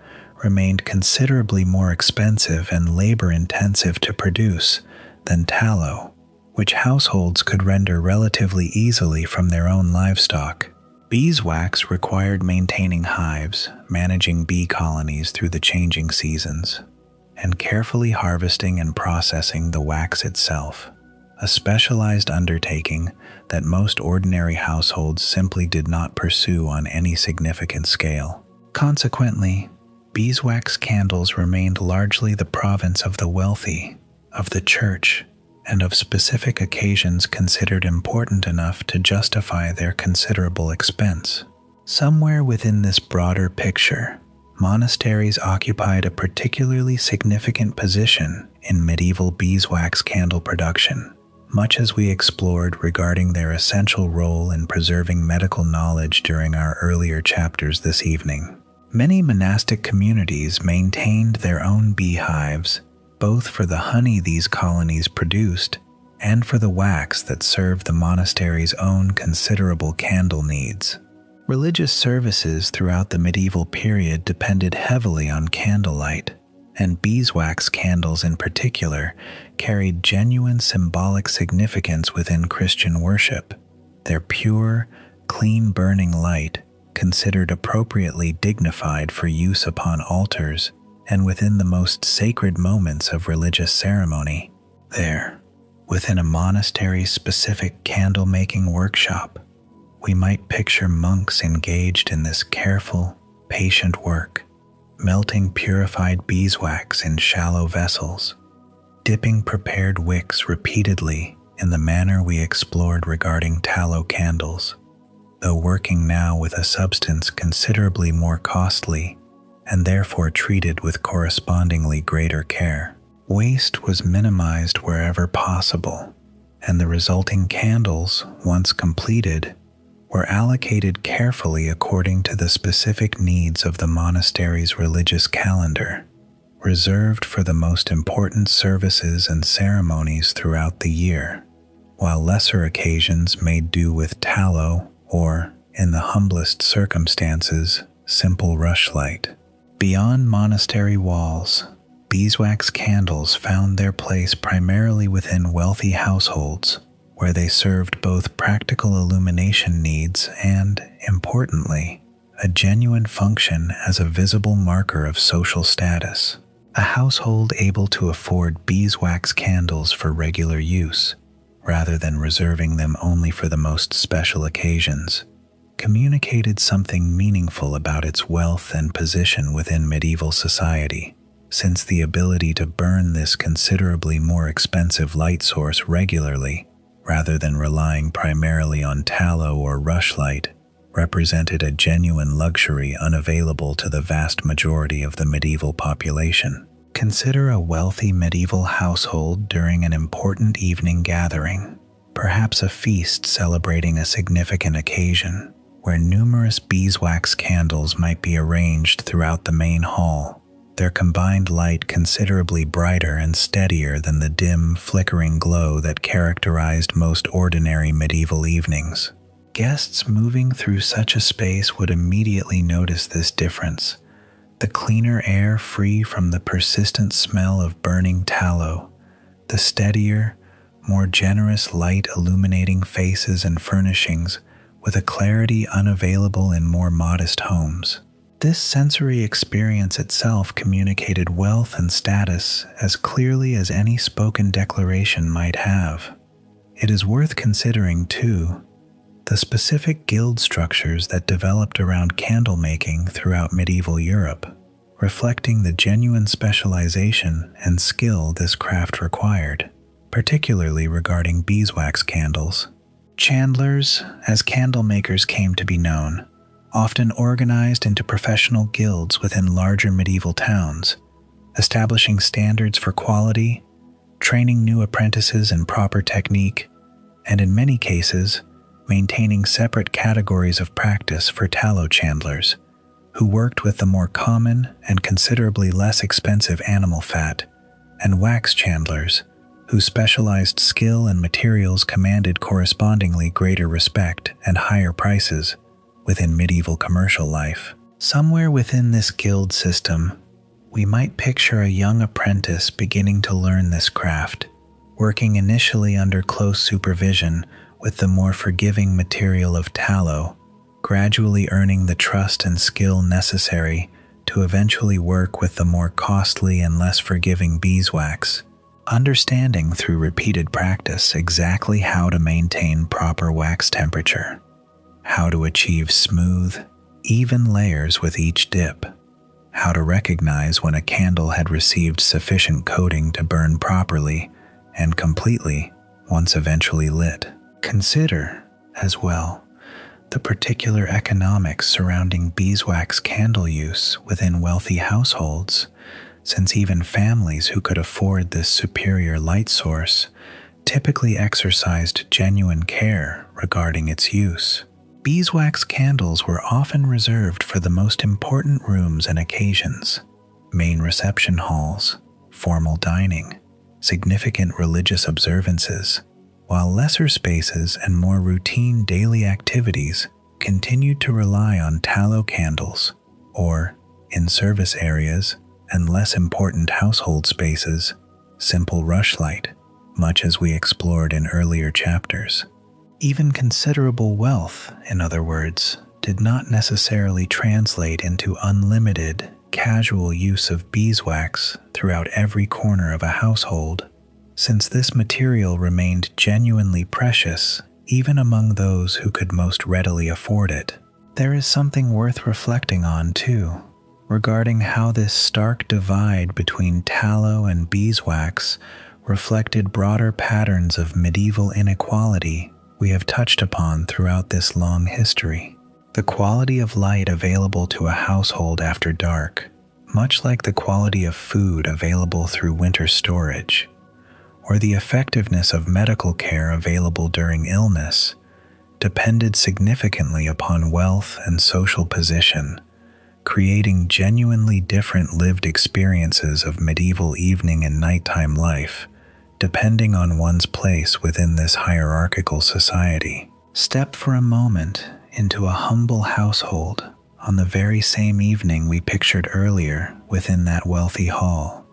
Speaker 1: remained considerably more expensive and labor-intensive to produce than tallow, which households could render relatively easily from their own livestock. Beeswax required maintaining hives, managing bee colonies through the changing seasons, and carefully harvesting and processing the wax itself, a specialized undertaking that most ordinary households simply did not pursue on any significant scale. Consequently, beeswax candles remained largely the province of the wealthy, of the church, and of specific occasions considered important enough to justify their considerable expense. Somewhere within this broader picture, monasteries occupied a particularly significant position in medieval beeswax candle production, much as we explored regarding their essential role in preserving medical knowledge during our earlier chapters this evening. Many monastic communities maintained their own beehives, both for the honey these colonies produced and for the wax that served the monastery's own considerable candle needs. Religious services throughout the medieval period depended heavily on candlelight, and beeswax candles in particular carried genuine symbolic significance within Christian worship. Their pure, clean-burning light, considered appropriately dignified for use upon altars and within the most sacred moments of religious ceremony. There, within a monastery's specific candle-making workshop, we might picture monks engaged in this careful, patient work, melting purified beeswax in shallow vessels, dipping prepared wicks repeatedly in the manner we explored regarding tallow candles, though working now with a substance considerably more costly and therefore treated with correspondingly greater care. Waste was minimized wherever possible, and the resulting candles, once completed, were allocated carefully according to the specific needs of the monastery's religious calendar, reserved for the most important services and ceremonies throughout the year, while lesser occasions made do with tallow or, in the humblest circumstances, simple rushlight. Beyond monastery walls, beeswax candles found their place primarily within wealthy households, where they served both practical illumination needs and, importantly, a genuine function as a visible marker of social status. A household able to afford beeswax candles for regular use, rather than reserving them only for the most special occasions, communicated something meaningful about its wealth and position within medieval society, since the ability to burn this considerably more expensive light source regularly, rather than relying primarily on tallow or rushlight, represented a genuine luxury unavailable to the vast majority of the medieval population. Consider a wealthy medieval household during an important evening gathering, perhaps a feast celebrating a significant occasion, where numerous beeswax candles might be arranged throughout the main hall, their combined light considerably brighter and steadier than the dim, flickering glow that characterized most ordinary medieval evenings. Guests moving through such a space would immediately notice this difference. The cleaner air free from the persistent smell of burning tallow, the steadier, more generous light illuminating faces and furnishings with a clarity unavailable in more modest homes. This sensory experience itself communicated wealth and status as clearly as any spoken declaration might have. It is worth considering, too, the specific guild structures that developed around candle making throughout medieval Europe, reflecting the genuine specialization and skill this craft required, particularly regarding beeswax candles. Chandlers, as candle makers came to be known, often organized into professional guilds within larger medieval towns, establishing standards for quality, training new apprentices in proper technique, and in many cases, maintaining separate categories of practice for tallow chandlers, who worked with the more common and considerably less expensive animal fat, and wax chandlers, whose specialized skill and materials commanded correspondingly greater respect and higher prices within medieval commercial life. Somewhere within this guild system, we might picture a young apprentice beginning to learn this craft, working initially under close supervision with the more forgiving material of tallow, gradually earning the trust and skill necessary to eventually work with the more costly and less forgiving beeswax, understanding through repeated practice exactly how to maintain proper wax temperature, how to achieve smooth, even layers with each dip, how to recognize when a candle had received sufficient coating to burn properly and completely once eventually lit. Consider, as well, the particular economics surrounding beeswax candle use within wealthy households, since even families who could afford this superior light source typically exercised genuine care regarding its use. Beeswax candles were often reserved for the most important rooms and occasions, main reception halls, formal dining, significant religious observances, while lesser spaces and more routine daily activities continued to rely on tallow candles, or, in service areas and less important household spaces, simple rushlight, much as we explored in earlier chapters. Even considerable wealth, in other words, did not necessarily translate into unlimited, casual use of beeswax throughout every corner of a household, since this material remained genuinely precious even among those who could most readily afford it. There is something worth reflecting on, too, regarding how this stark divide between tallow and beeswax reflected broader patterns of medieval inequality we have touched upon throughout this long history. The quality of light available to a household after dark, much like the quality of food available through winter storage, or the effectiveness of medical care available during illness, depended significantly upon wealth and social position, creating genuinely different lived experiences of medieval evening and nighttime life, depending on one's place within this hierarchical society. Step for a moment into a humble household on the very same evening we pictured earlier within that wealthy hall.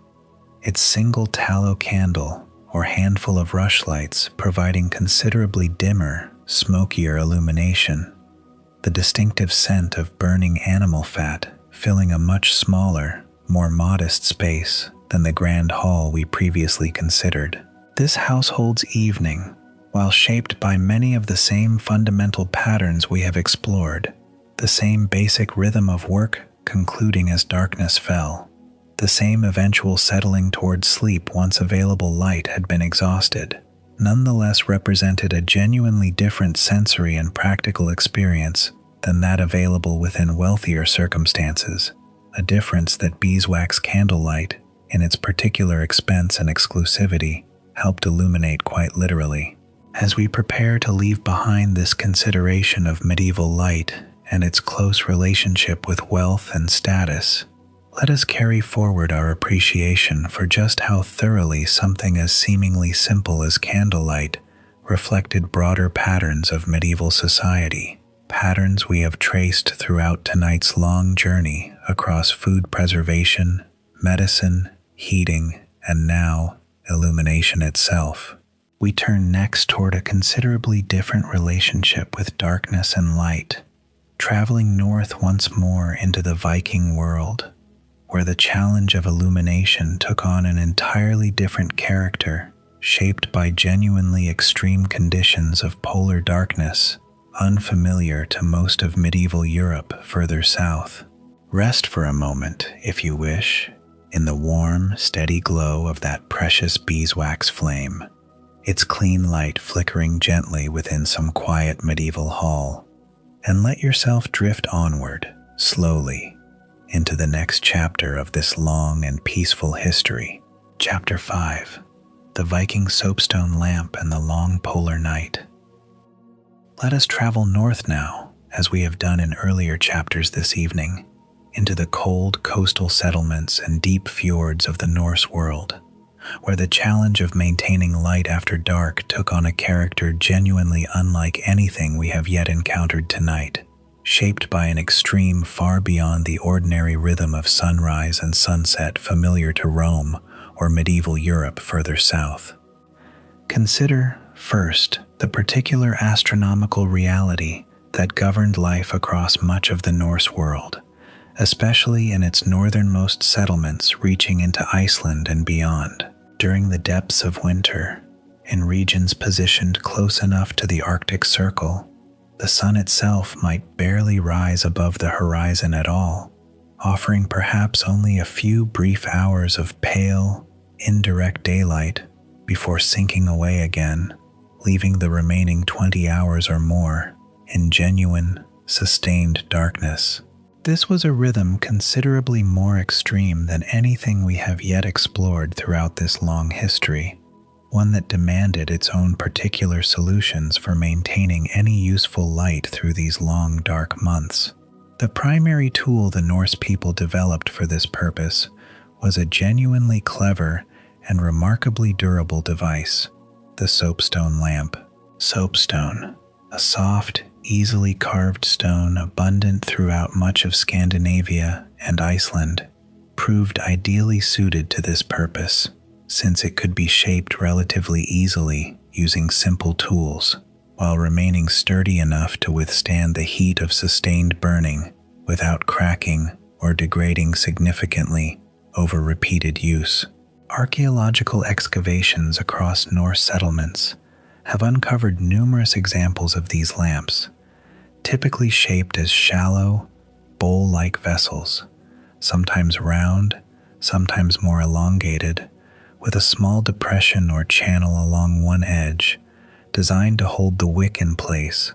Speaker 1: Its single tallow candle or handful of rushlights providing considerably dimmer, smokier illumination, the distinctive scent of burning animal fat filling a much smaller, more modest space than the grand hall we previously considered. This household's evening, while shaped by many of the same fundamental patterns we have explored, the same basic rhythm of work concluding as darkness fell, the same eventual settling toward sleep once available light had been exhausted, nonetheless represented a genuinely different sensory and practical experience than that available within wealthier circumstances, a difference that Beeswax Candlelight, in its particular expense and exclusivity, helped illuminate quite literally. As we prepare to leave behind this consideration of medieval light and its close relationship with wealth and status, let us carry forward our appreciation for just how thoroughly something as seemingly simple as candlelight reflected broader patterns of medieval society, patterns we have traced throughout tonight's long journey across food preservation, medicine, heating, and now illumination itself. We turn next toward a considerably different relationship with darkness and light, traveling north once more into the Viking world, where the challenge of illumination took on an entirely different character, shaped by genuinely extreme conditions of polar darkness, unfamiliar to most of medieval Europe further south. Rest for a moment, if you wish, in the warm, steady glow of that precious beeswax flame, its clean light flickering gently within some quiet medieval hall, and let yourself drift onward, slowly, into the next chapter of this long and peaceful history. Chapter 5. The Viking Soapstone Lamp and the Long Polar Night. Let us travel north now, as we have done in earlier chapters this evening, into the cold coastal settlements and deep fjords of the Norse world, where the challenge of maintaining light after dark took on a character genuinely unlike anything we have yet encountered tonight, shaped by an extreme far beyond the ordinary rhythm of sunrise and sunset familiar to Rome or medieval Europe further south. Consider, first, the particular astronomical reality that governed life across much of the Norse world, especially in its northernmost settlements reaching into Iceland and beyond. During the depths of winter, in regions positioned close enough to the Arctic Circle, the sun itself might barely rise above the horizon at all, offering perhaps only a few brief hours of pale, indirect daylight before sinking away again, leaving the remaining 20 hours or more in genuine, sustained darkness. This was a rhythm considerably more extreme than anything we have yet explored throughout this long history, one that demanded its own particular solutions for maintaining any useful light through these long, dark months. The primary tool the Norse people developed for this purpose was a genuinely clever and remarkably durable device, the soapstone lamp. Soapstone, a soft, easily carved stone abundant throughout much of Scandinavia and Iceland, proved ideally suited to this purpose, since it could be shaped relatively easily using simple tools, while remaining sturdy enough to withstand the heat of sustained burning without cracking or degrading significantly over repeated use. Archaeological excavations across Norse settlements have uncovered numerous examples of these lamps, typically shaped as shallow, bowl-like vessels, sometimes round, sometimes more elongated, with a small depression or channel along one edge, designed to hold the wick in place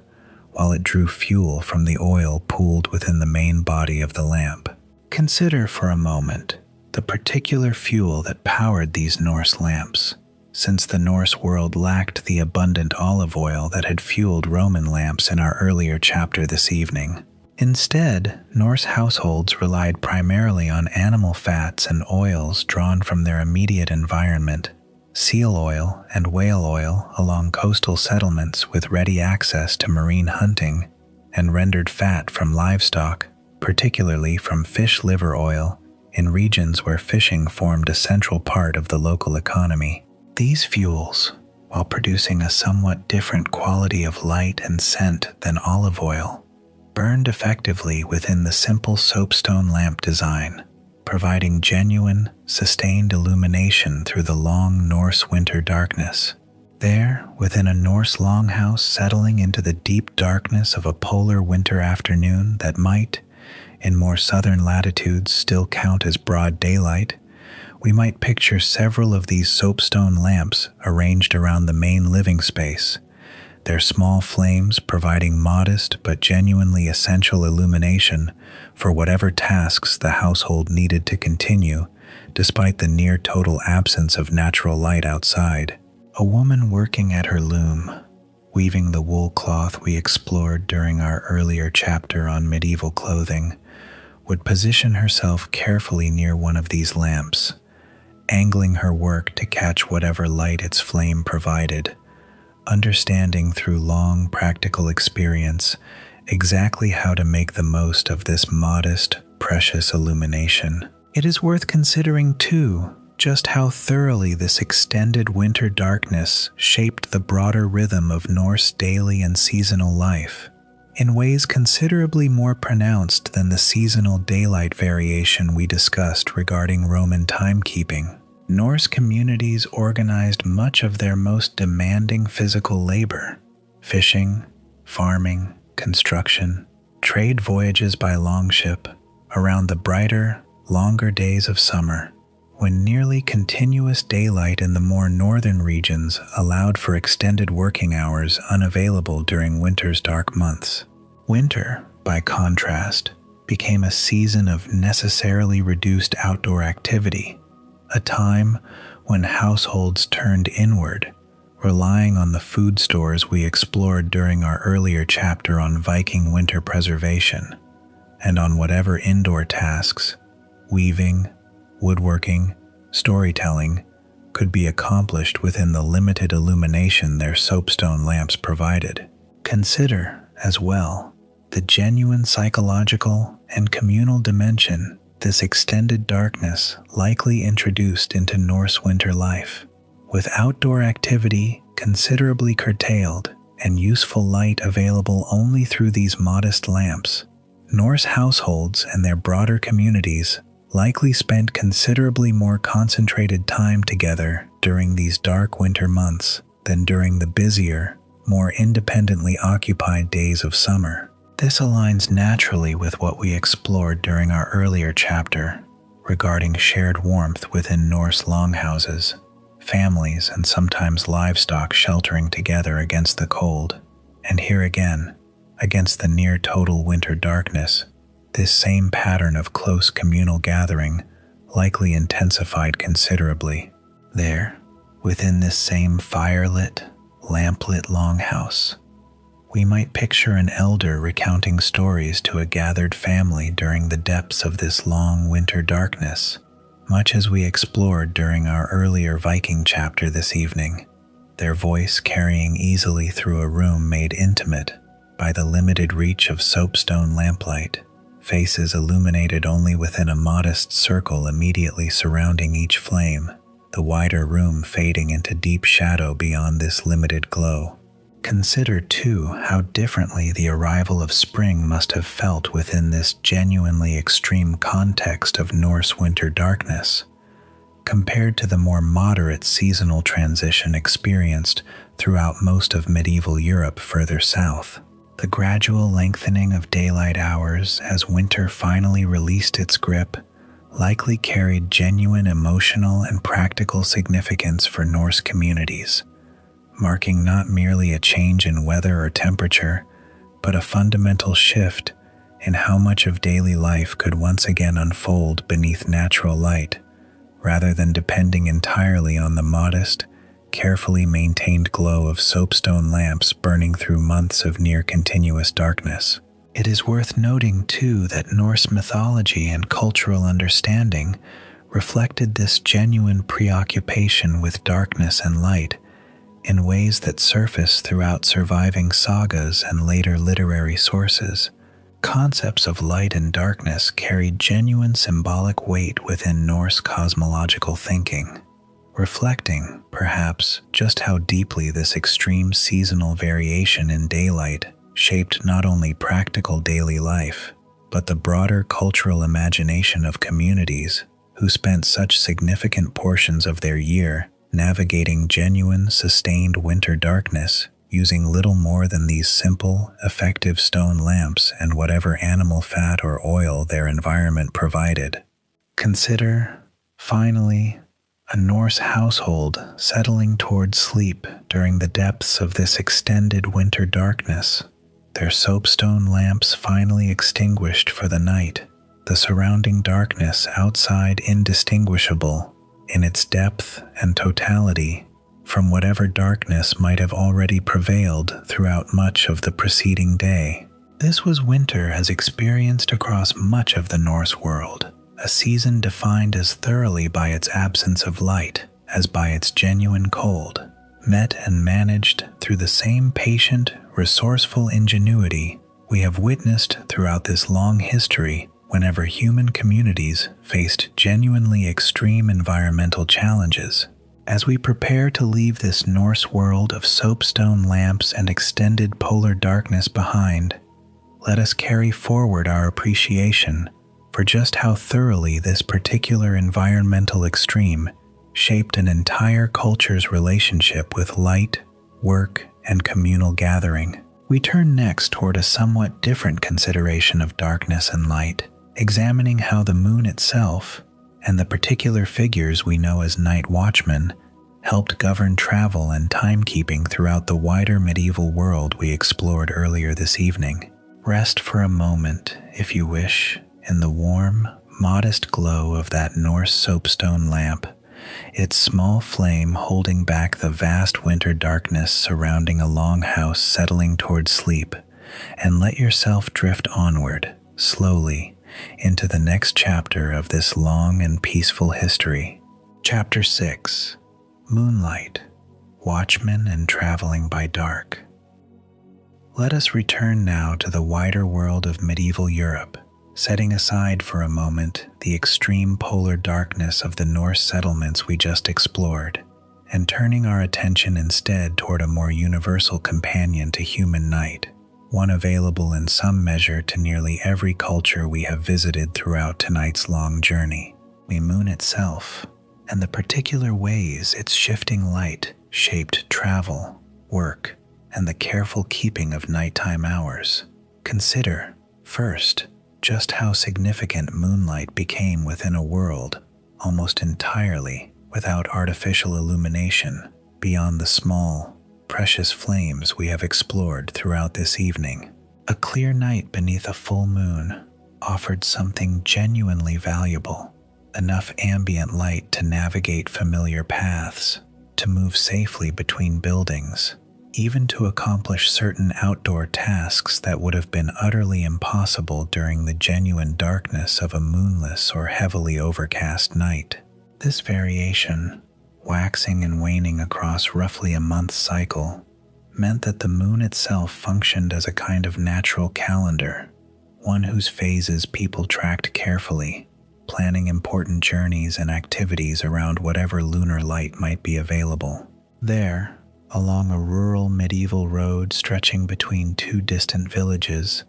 Speaker 1: while it drew fuel from the oil pooled within the main body of the lamp. Consider for a moment the particular fuel that powered these Norse lamps, since the Norse world lacked the abundant olive oil that had fueled Roman lamps in our earlier chapter this evening. Instead, Norse households relied primarily on animal fats and oils drawn from their immediate environment, seal oil and whale oil along coastal settlements with ready access to marine hunting, and rendered fat from livestock, particularly from fish liver oil, in regions where fishing formed a central part of the local economy. These fuels, while producing a somewhat different quality of light and scent than olive oil, burned effectively within the simple soapstone lamp design, providing genuine, sustained illumination through the long Norse winter darkness. There, within a Norse longhouse settling into the deep darkness of a polar winter afternoon that might, in more southern latitudes, still count as broad daylight, we might picture several of these soapstone lamps arranged around the main living space, their small flames providing modest but genuinely essential illumination for whatever tasks the household needed to continue, despite the near-total absence of natural light outside. A woman working at her loom, weaving the wool cloth we explored during our earlier chapter on medieval clothing, would position herself carefully near one of these lamps, angling her work to catch whatever light its flame provided, understanding through long practical experience exactly how to make the most of this modest, precious illumination. It is worth considering, too, just how thoroughly this extended winter darkness shaped the broader rhythm of Norse daily and seasonal life, in ways considerably more pronounced than the seasonal daylight variation we discussed regarding Roman timekeeping. Norse communities organized much of their most demanding physical labor: fishing, farming, construction, trade voyages by longship, around the brighter, longer days of summer, when nearly continuous daylight in the more northern regions allowed for extended working hours unavailable during winter's dark months. Winter, by contrast, became a season of necessarily reduced outdoor activity, a time when households turned inward, relying on the food stores we explored during our earlier chapter on Viking winter preservation, and on whatever indoor tasks, weaving, woodworking, storytelling, could be accomplished within the limited illumination their soapstone lamps provided. Consider, as well, the genuine psychological and communal dimension this extended darkness likely introduced into Norse winter life. With outdoor activity considerably curtailed and useful light available only through these modest lamps, Norse households and their broader communities likely spent considerably more concentrated time together during these dark winter months than during the busier, more independently occupied days of summer. This aligns naturally with what we explored during our earlier chapter regarding shared warmth within Norse longhouses, families and sometimes livestock sheltering together against the cold. And here again, against the near-total winter darkness, this same pattern of close communal gathering likely intensified considerably. There, within this same fire-lit, lamp-lit longhouse, we might picture an elder recounting stories to a gathered family during the depths of this long winter darkness, much as we explored during our earlier Viking chapter this evening, their voice carrying easily through a room made intimate by the limited reach of soapstone lamplight, faces illuminated only within a modest circle immediately surrounding each flame, the wider room fading into deep shadow beyond this limited glow. Consider, too, how differently the arrival of spring must have felt within this genuinely extreme context of Norse winter darkness, compared to the more moderate seasonal transition experienced throughout most of medieval Europe further south. The gradual lengthening of daylight hours as winter finally released its grip likely carried genuine emotional and practical significance for Norse communities, marking not merely a change in weather or temperature, but a fundamental shift in how much of daily life could once again unfold beneath natural light, rather than depending entirely on the modest, carefully maintained glow of soapstone lamps burning through months of near-continuous darkness. It is worth noting, too, that Norse mythology and cultural understanding reflected this genuine preoccupation with darkness and light in ways that surface throughout surviving sagas and later literary sources. Concepts of light and darkness carried genuine symbolic weight within Norse cosmological thinking, reflecting, perhaps, just how deeply this extreme seasonal variation in daylight shaped not only practical daily life, but the broader cultural imagination of communities who spent such significant portions of their year navigating genuine, sustained winter darkness using little more than these simple, effective stone lamps and whatever animal fat or oil their environment provided. Consider, finally, a Norse household settling toward sleep during the depths of this extended winter darkness. Their soapstone lamps finally extinguished for the night, the surrounding darkness outside indistinguishable in its depth and totality from whatever darkness might have already prevailed throughout much of the preceding day. This was winter as experienced across much of the Norse world, a season defined as thoroughly by its absence of light as by its genuine cold, met and managed through the same patient, resourceful ingenuity we have witnessed throughout this long history whenever human communities faced genuinely extreme environmental challenges. As we prepare to leave this Norse world of soapstone lamps and extended polar darkness behind, let us carry forward our appreciation for just how thoroughly this particular environmental extreme shaped an entire culture's relationship with light, work, and communal gathering. We turn next toward a somewhat different consideration of darkness and light, examining how the moon itself, and the particular figures we know as night watchmen, helped govern travel and timekeeping throughout the wider medieval world we explored earlier this evening. Rest for a moment, if you wish, in the warm, modest glow of that Norse soapstone lamp, its small flame holding back the vast winter darkness surrounding a long house settling toward sleep, and let yourself drift onward, slowly, into the next chapter of this long and peaceful history. Chapter 6. Moonlight, Watchmen and Traveling by Dark. Let us return now to the wider world of medieval Europe, setting aside for a moment the extreme polar darkness of the Norse settlements we just explored, and turning our attention instead toward a more universal companion to human night, one available in some measure to nearly every culture we have visited throughout tonight's long journey. The moon itself, and the particular ways its shifting light shaped travel, work, and the careful keeping of nighttime hours. Consider, first, just how significant moonlight became within a world almost entirely without artificial illumination beyond the small, precious flames we have explored throughout this evening. A clear night beneath a full moon offered something genuinely valuable, enough ambient light to navigate familiar paths, to move safely between buildings, even to accomplish certain outdoor tasks that would have been utterly impossible during the genuine darkness of a moonless or heavily overcast night. This variation, waxing and waning across roughly a month's cycle, meant that the moon itself functioned as a kind of natural calendar, one whose phases people tracked carefully, planning important journeys and activities around whatever lunar light might be available. There, along a rural medieval road stretching between two distant villages,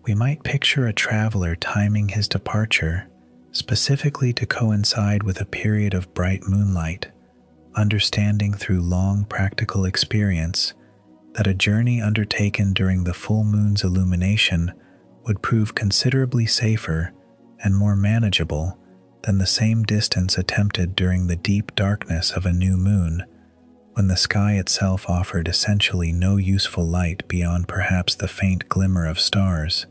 Speaker 1: we might picture a traveler timing his departure specifically to coincide with a period of bright moonlight, understanding through long practical experience that a journey undertaken during the full moon's illumination would prove considerably safer and more manageable than the same distance attempted during the deep darkness of a new moon, when the sky itself offered essentially no useful light beyond perhaps the faint glimmer of stars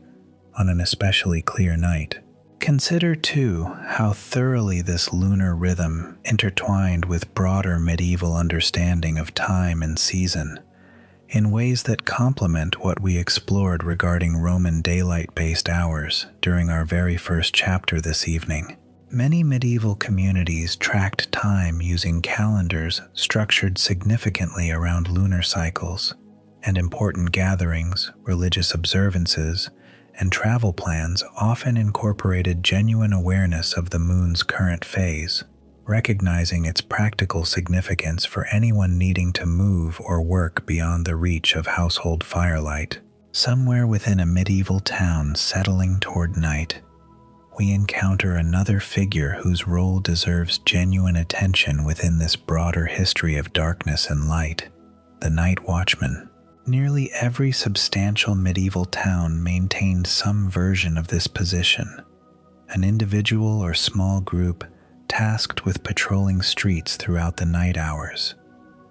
Speaker 1: on an especially clear night. Consider, too, how thoroughly this lunar rhythm intertwined with broader medieval understanding of time and season, in ways that complement what we explored regarding Roman daylight-based hours during our very first chapter this evening. Many medieval communities tracked time using calendars structured significantly around lunar cycles, and important gatherings, religious observances, and travel plans often incorporated genuine awareness of the moon's current phase, recognizing its practical significance for anyone needing to move or work beyond the reach of household firelight. Somewhere within a medieval town settling toward night, we encounter another figure whose role deserves genuine attention within this broader history of darkness and light: the night watchman. Nearly every substantial medieval town maintained some version of this position, an individual or small group tasked with patrolling streets throughout the night hours,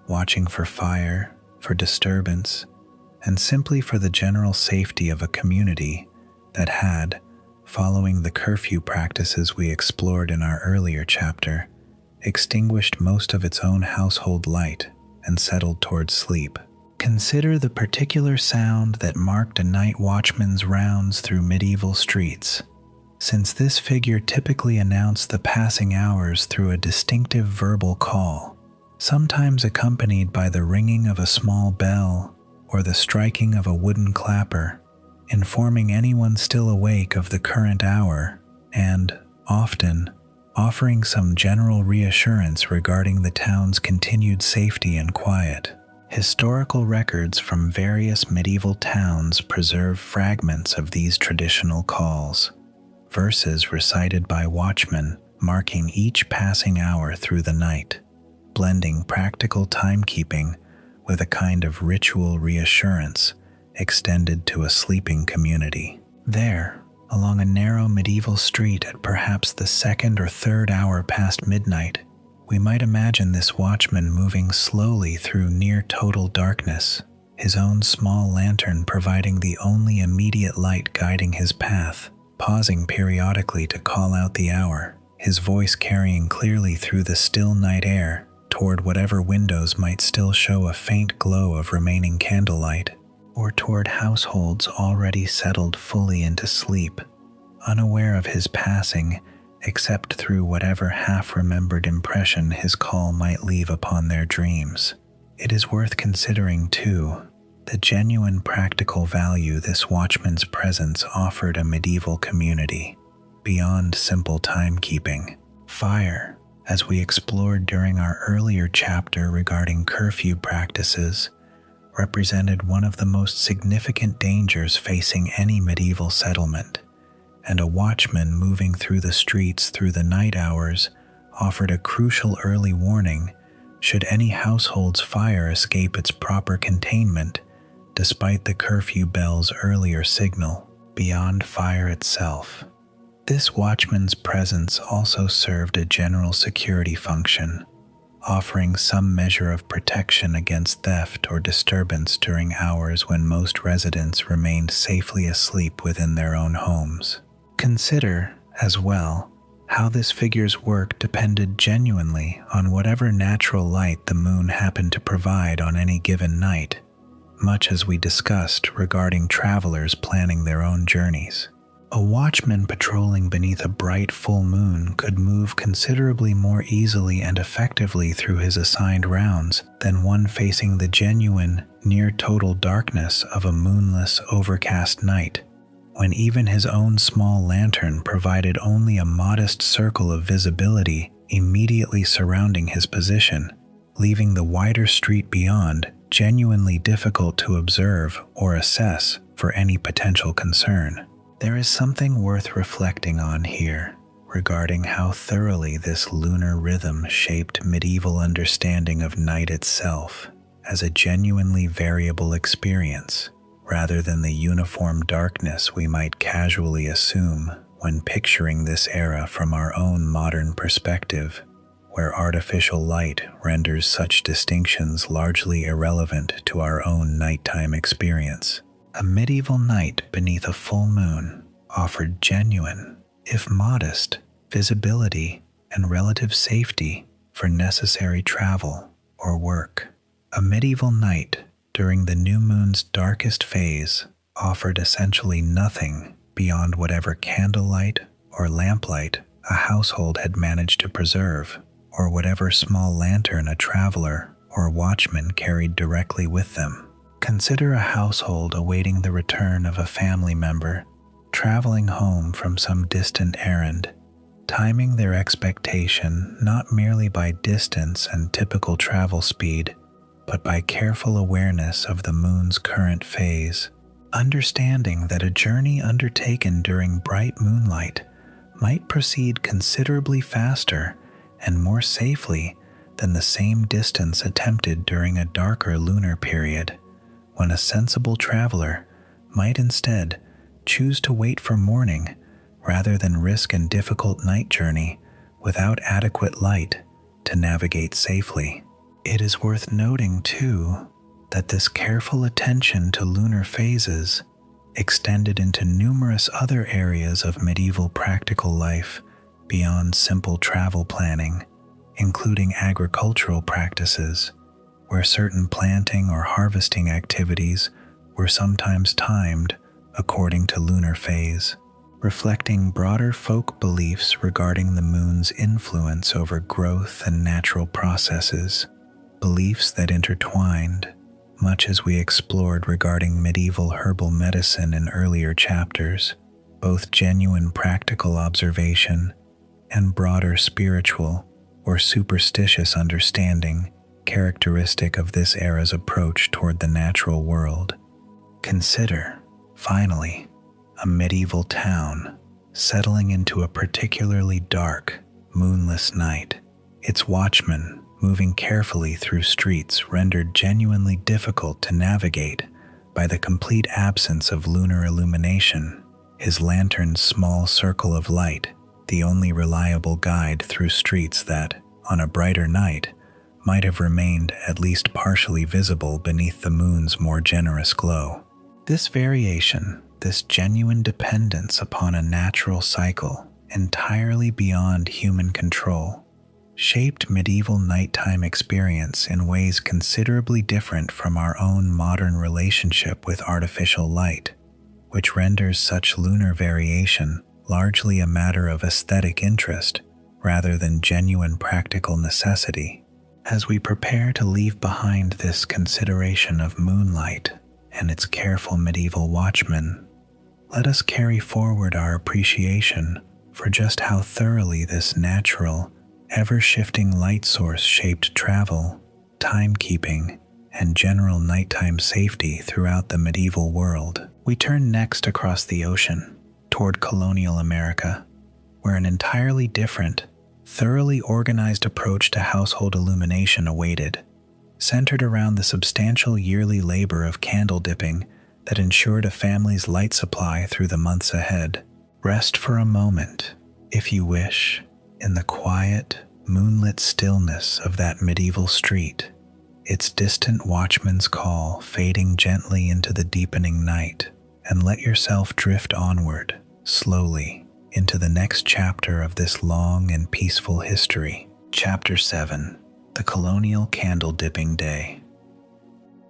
Speaker 1: watching for fire, for disturbance, and simply for the general safety of a community that had, following the curfew practices we explored in our earlier chapter, extinguished most of its own household light and settled towards sleep. Consider the particular sound that marked a night watchman's rounds through medieval streets. Since this figure typically announced the passing hours through a distinctive verbal call, sometimes accompanied by the ringing of a small bell or the striking of a wooden clapper, informing anyone still awake of the current hour and, often, offering some general reassurance regarding the town's continued safety and quiet. Historical records from various medieval towns preserve fragments of these traditional calls, verses recited by watchmen marking each passing hour through the night, blending practical timekeeping with a kind of ritual reassurance extended to a sleeping community. There, along a narrow medieval street at perhaps the second or third hour past midnight, we might imagine this watchman moving slowly through near total darkness, his own small lantern providing the only immediate light guiding his path, pausing periodically to call out the hour, his voice carrying clearly through the still night air toward whatever windows might still show a faint glow of remaining candlelight, or toward households already settled fully into sleep, unaware of his passing except through whatever half-remembered impression his call might leave upon their dreams. It is worth considering, too, the genuine practical value this watchman's presence offered a medieval community, beyond simple timekeeping. Fire, as we explored during our earlier chapter regarding curfew practices, represented one of the most significant dangers facing any medieval settlement, and a watchman moving through the streets through the night hours offered a crucial early warning should any household's fire escape its proper containment despite the curfew bell's earlier signal. Beyond fire itself, this watchman's presence also served a general security function, offering some measure of protection against theft or disturbance during hours when most residents remained safely asleep within their own homes. Consider, as well, how this figure's work depended genuinely on whatever natural light the moon happened to provide on any given night, much as we discussed regarding travelers planning their own journeys. A watchman patrolling beneath a bright full moon could move considerably more easily and effectively through his assigned rounds than one facing the genuine, near-total darkness of a moonless, overcast night, when even his own small lantern provided only a modest circle of visibility immediately surrounding his position, leaving the wider street beyond genuinely difficult to observe or assess for any potential concern. There is something worth reflecting on here regarding how thoroughly this lunar rhythm shaped medieval understanding of night itself as a genuinely variable experience, rather than the uniform darkness we might casually assume when picturing this era from our own modern perspective, where artificial light renders such distinctions largely irrelevant to our own nighttime experience. A medieval night beneath a full moon offered genuine, if modest, visibility and relative safety for necessary travel or work. A medieval night during the new moon's darkest phase offered essentially nothing beyond whatever candlelight or lamplight a household had managed to preserve, or whatever small lantern a traveler or watchman carried directly with them. Consider a household awaiting the return of a family member, traveling home from some distant errand, timing their expectation not merely by distance and typical travel speed, but by careful awareness of the moon's current phase, understanding that a journey undertaken during bright moonlight might proceed considerably faster and more safely than the same distance attempted during a darker lunar period, when a sensible traveler might instead choose to wait for morning rather than risk a difficult night journey without adequate light to navigate safely. It is worth noting, too, that this careful attention to lunar phases extended into numerous other areas of medieval practical life beyond simple travel planning, including agricultural practices, where certain planting or harvesting activities were sometimes timed according to lunar phase, reflecting broader folk beliefs regarding the moon's influence over growth and natural processes, beliefs that intertwined, much as we explored regarding medieval herbal medicine in earlier chapters, both genuine practical observation and broader spiritual or superstitious understanding characteristic of this era's approach toward the natural world. Consider, finally, a medieval town settling into a particularly dark, moonless night, its watchmen moving carefully through streets rendered genuinely difficult to navigate by the complete absence of lunar illumination, his lantern's small circle of light the only reliable guide through streets that, on a brighter night, might have remained at least partially visible beneath the moon's more generous glow. This variation, this genuine dependence upon a natural cycle entirely beyond human control, shaped medieval nighttime experience in ways considerably different from our own modern relationship with artificial light, which renders such lunar variation largely a matter of aesthetic interest rather than genuine practical necessity. As we prepare to leave behind this consideration of moonlight and its careful medieval watchmen, let us carry forward our appreciation for just how thoroughly this natural, ever-shifting light source shaped travel, timekeeping, and general nighttime safety throughout the medieval world. We turn next across the ocean toward Colonial America, where an entirely different, thoroughly organized approach to household illumination awaited, centered around the substantial yearly labor of candle dipping that ensured a family's light supply through the months ahead. Rest for a moment, if you wish, in the quiet, moonlit stillness of that medieval street, its distant watchman's call fading gently into the deepening night, and let yourself drift onward, slowly, into the next chapter of this long and peaceful history. Chapter 7, The Colonial Candle Dipping Day.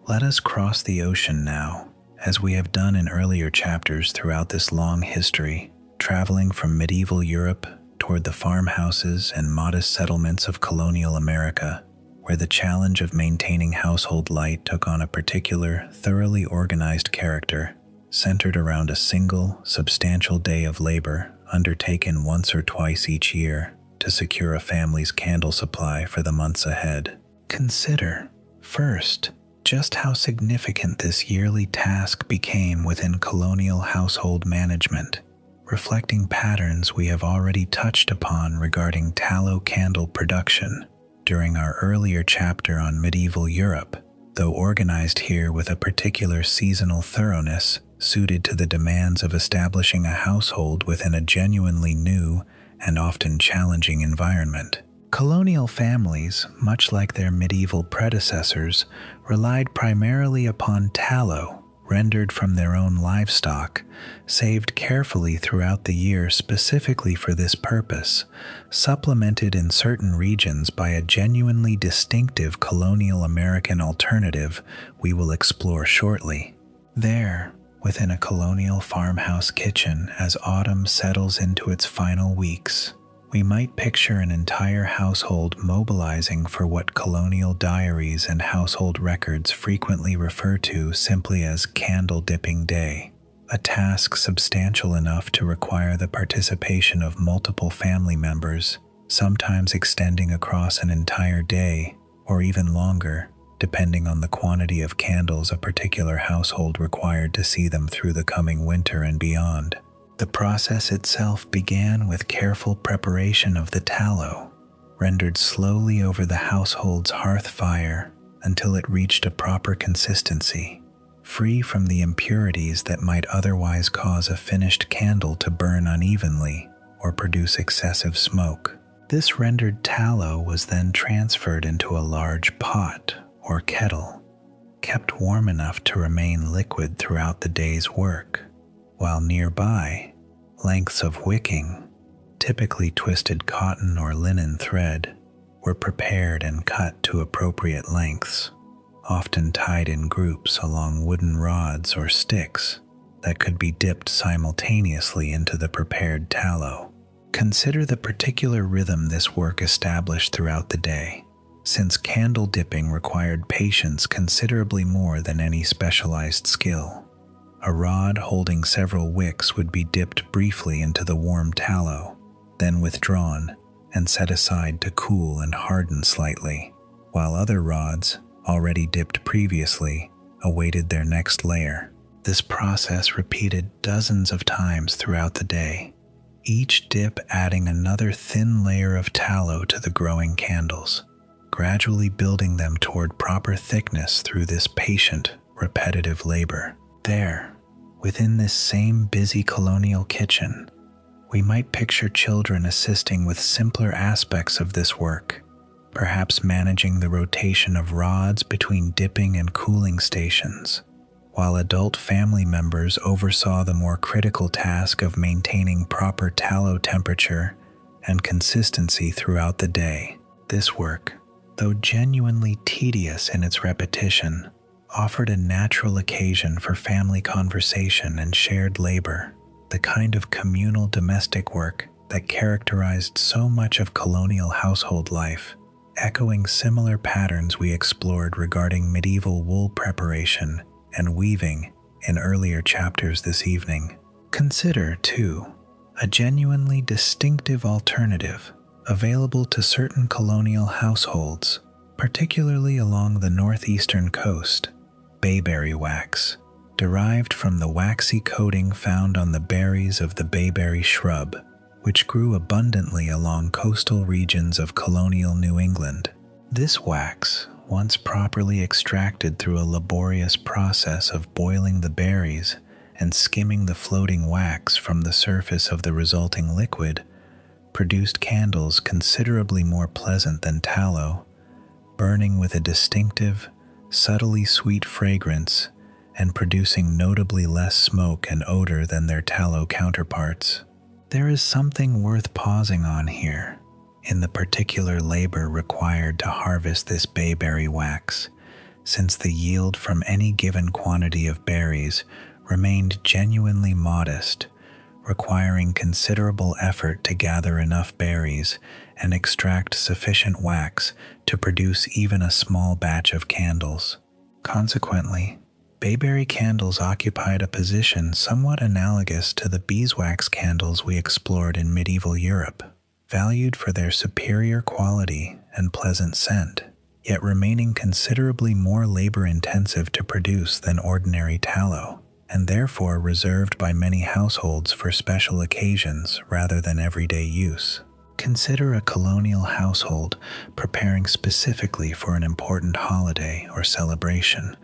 Speaker 1: Let us cross the ocean now, as we have done in earlier chapters throughout this long history, traveling from medieval Europe toward the farmhouses and modest settlements of colonial America, where the challenge of maintaining household light took on a particular, thoroughly organized character, centered around a single, substantial day of labor undertaken once or twice each year to secure a family's candle supply for the months ahead. Consider, first, just how significant this yearly task became within colonial household management, reflecting patterns we have already touched upon regarding tallow candle production during our earlier chapter on medieval Europe, though organized here with a particular seasonal thoroughness suited to the demands of establishing a household within a genuinely new and often challenging environment. Colonial families, much like their medieval predecessors, relied primarily upon tallow, rendered from their own livestock, saved carefully throughout the year specifically for this purpose, supplemented in certain regions by a genuinely distinctive colonial American alternative we will explore shortly. There, within a colonial farmhouse kitchen, as autumn settles into its final weeks, we might picture an entire household mobilizing for what colonial diaries and household records frequently refer to simply as Candle Dipping Day, a task substantial enough to require the participation of multiple family members, sometimes extending across an entire day, or even longer, depending on the quantity of candles a particular household required to see them through the coming winter and beyond. The process itself began with careful preparation of the tallow, rendered slowly over the household's hearth fire until it reached a proper consistency, free from the impurities that might otherwise cause a finished candle to burn unevenly or produce excessive smoke. This rendered tallow was then transferred into a large pot or kettle, kept warm enough to remain liquid throughout the day's work, while nearby, lengths of wicking, typically twisted cotton or linen thread, were prepared and cut to appropriate lengths, often tied in groups along wooden rods or sticks that could be dipped simultaneously into the prepared tallow. Consider the particular rhythm this work established throughout the day, since candle dipping required patience considerably more than any specialized skill. A rod holding several wicks would be dipped briefly into the warm tallow, then withdrawn and set aside to cool and harden slightly, while other rods, already dipped previously, awaited their next layer. This process repeated dozens of times throughout the day, each dip adding another thin layer of tallow to the growing candles, gradually building them toward proper thickness through this patient, repetitive labor. There, within this same busy colonial kitchen, we might picture children assisting with simpler aspects of this work, perhaps managing the rotation of rods between dipping and cooling stations, while adult family members oversaw the more critical task of maintaining proper tallow temperature and consistency throughout the day. This work, though genuinely tedious in its repetition, offered a natural occasion for family conversation and shared labor, the kind of communal domestic work that characterized so much of colonial household life, echoing similar patterns we explored regarding medieval wool preparation and weaving in earlier chapters this evening. Consider, too, a genuinely distinctive alternative available to certain colonial households, particularly along the northeastern coast: bayberry wax, derived from the waxy coating found on the berries of the bayberry shrub, which grew abundantly along coastal regions of colonial New England. This wax, once properly extracted through a laborious process of boiling the berries and skimming the floating wax from the surface of the resulting liquid, produced candles considerably more pleasant than tallow, burning with a distinctive, subtly sweet fragrance and producing notably less smoke and odor than their tallow counterparts. There is something worth pausing on here in the particular labor required to harvest this bayberry wax, since the yield from any given quantity of berries remained genuinely modest, requiring considerable effort to gather enough berries and extract sufficient wax to produce even a small batch of candles. Consequently, bayberry candles occupied a position somewhat analogous to the beeswax candles we explored in medieval Europe, valued for their superior quality and pleasant scent, yet remaining considerably more labor-intensive to produce than ordinary tallow, and therefore reserved by many households for special occasions rather than everyday use. Consider a colonial household preparing specifically for an important holiday or celebration,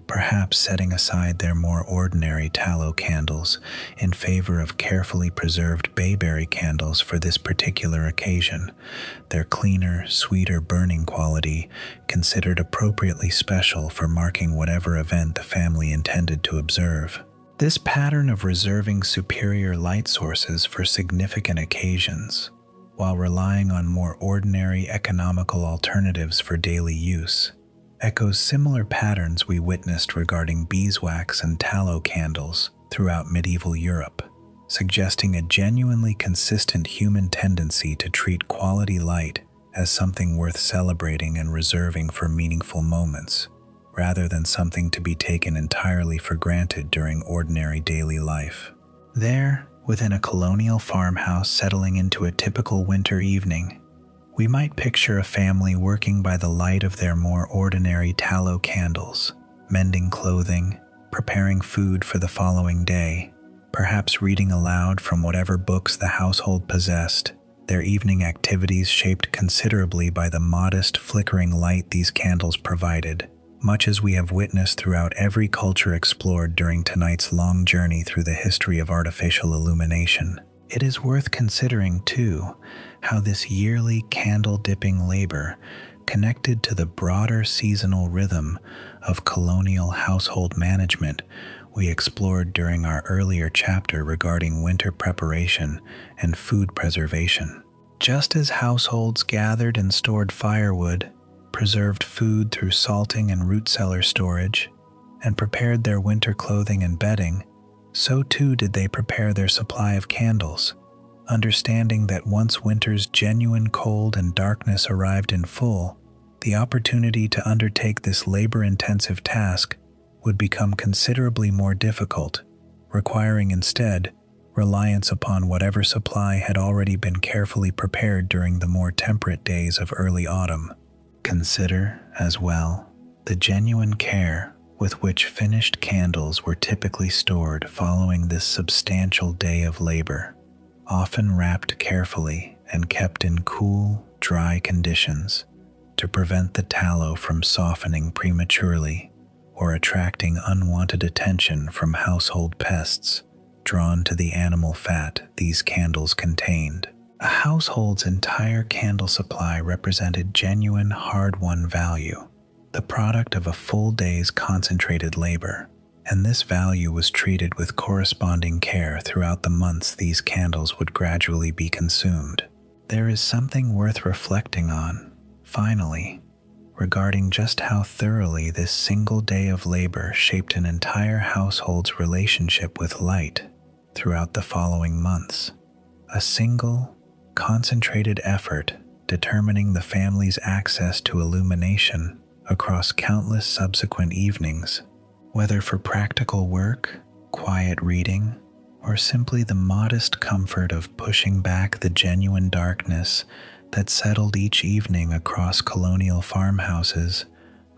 Speaker 1: perhaps setting aside their more ordinary tallow candles in favor of carefully preserved bayberry candles for this particular occasion, their cleaner, sweeter burning quality considered appropriately special for marking whatever event the family intended to observe. This pattern of reserving superior light sources for significant occasions, while relying on more ordinary economical alternatives for daily use, echoes similar patterns we witnessed regarding beeswax and tallow candles throughout medieval Europe, suggesting a genuinely consistent human tendency to treat quality light as something worth celebrating and reserving for meaningful moments, rather than something to be taken entirely for granted during ordinary daily life. There, within a colonial farmhouse settling into a typical winter evening, we might picture a family working by the light of their more ordinary tallow candles, mending clothing, preparing food for the following day, perhaps reading aloud from whatever books the household possessed, their evening activities shaped considerably by the modest, flickering light these candles provided, much as we have witnessed throughout every culture explored during tonight's long journey through the history of artificial illumination. It is worth considering, too, how this yearly candle-dipping labor connected to the broader seasonal rhythm of colonial household management we explored during our earlier chapter regarding winter preparation and food preservation. Just as households gathered and stored firewood, preserved food through salting and root cellar storage, and prepared their winter clothing and bedding, so too did they prepare their supply of candles, understanding that once winter's genuine cold and darkness arrived in full, the opportunity to undertake this labor-intensive task would become considerably more difficult, requiring instead reliance upon whatever supply had already been carefully prepared during the more temperate days of early autumn. Consider, as well, the genuine care with which finished candles were typically stored following this substantial day of labor, often wrapped carefully and kept in cool, dry conditions to prevent the tallow from softening prematurely or attracting unwanted attention from household pests drawn to the animal fat these candles contained. A household's entire candle supply represented genuine hard-won value, the product of a full day's concentrated labor, and this value was treated with corresponding care throughout the months these candles would gradually be consumed. There is something worth reflecting on, finally, regarding just how thoroughly this single day of labor shaped an entire household's relationship with light throughout the following months. A single, concentrated effort determining the family's access to illumination across countless subsequent evenings, whether for practical work, quiet reading, or simply the modest comfort of pushing back the genuine darkness that settled each evening across colonial farmhouses,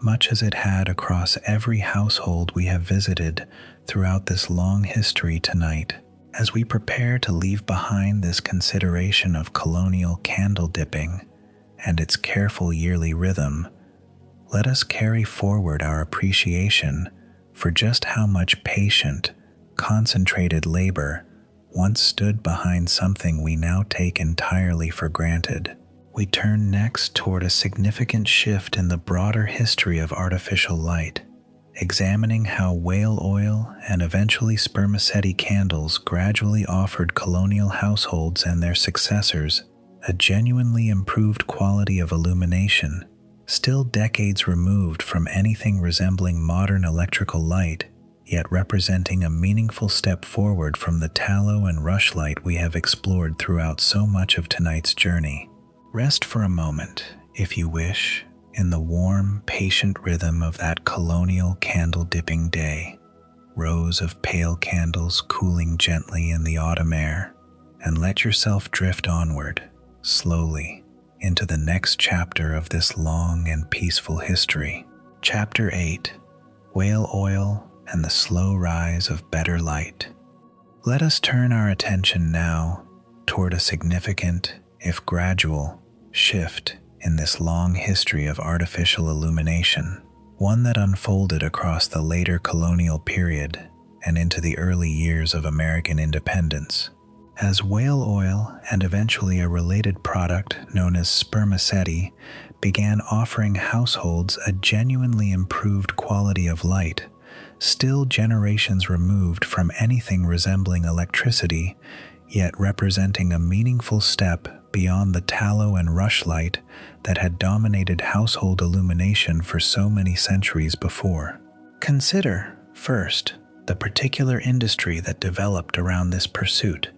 Speaker 1: much as it had across every household we have visited throughout this long history tonight. As we prepare to leave behind this consideration of colonial candle dipping and its careful yearly rhythm, let us carry forward our appreciation for just how much patient, concentrated labor once stood behind something we now take entirely for granted. We turn next toward a significant shift in the broader history of artificial light, examining how whale oil and eventually spermaceti candles gradually offered colonial households and their successors a genuinely improved quality of illumination, still decades removed from anything resembling modern electrical light, yet representing a meaningful step forward from the tallow and rushlight we have explored throughout so much of tonight's journey. Rest for a moment, if you wish, in the warm, patient rhythm of that colonial candle-dipping day, rows of pale candles cooling gently in the autumn air, and let yourself drift onward, slowly, into the next chapter of this long and peaceful history. Chapter 8, Whale Oil and the Slow Rise of Better Light. Let us turn our attention now toward a significant, if gradual, shift in this long history of artificial illumination, one that unfolded across the later colonial period and into the early years of American independence. As whale oil and eventually a related product known as spermaceti began offering households a genuinely improved quality of light, still generations removed from anything resembling electricity, yet representing a meaningful step beyond the tallow and rushlight that had dominated household illumination for so many centuries before. Consider, first, the particular industry that developed around this pursuit,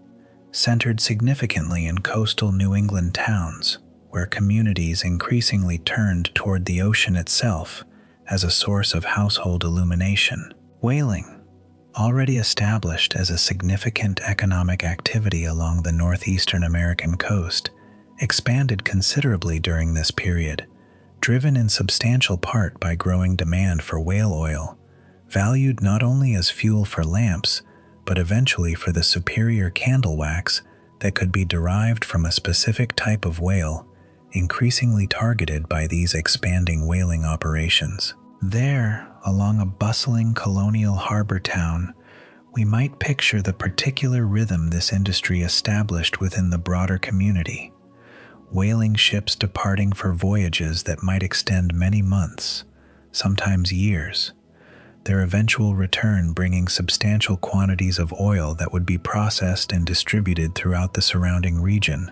Speaker 1: centered significantly in coastal New England towns, where communities increasingly turned toward the ocean itself as a source of household illumination. Whaling, already established as a significant economic activity along the northeastern American coast, expanded considerably during this period, driven in substantial part by growing demand for whale oil, valued not only as fuel for lamps, but eventually for the superior candle wax that could be derived from a specific type of whale, increasingly targeted by these expanding whaling operations. There, along a bustling colonial harbor town, we might picture the particular rhythm this industry established within the broader community. Whaling ships departing for voyages that might extend many months, sometimes years, their eventual return bringing substantial quantities of oil that would be processed and distributed throughout the surrounding region,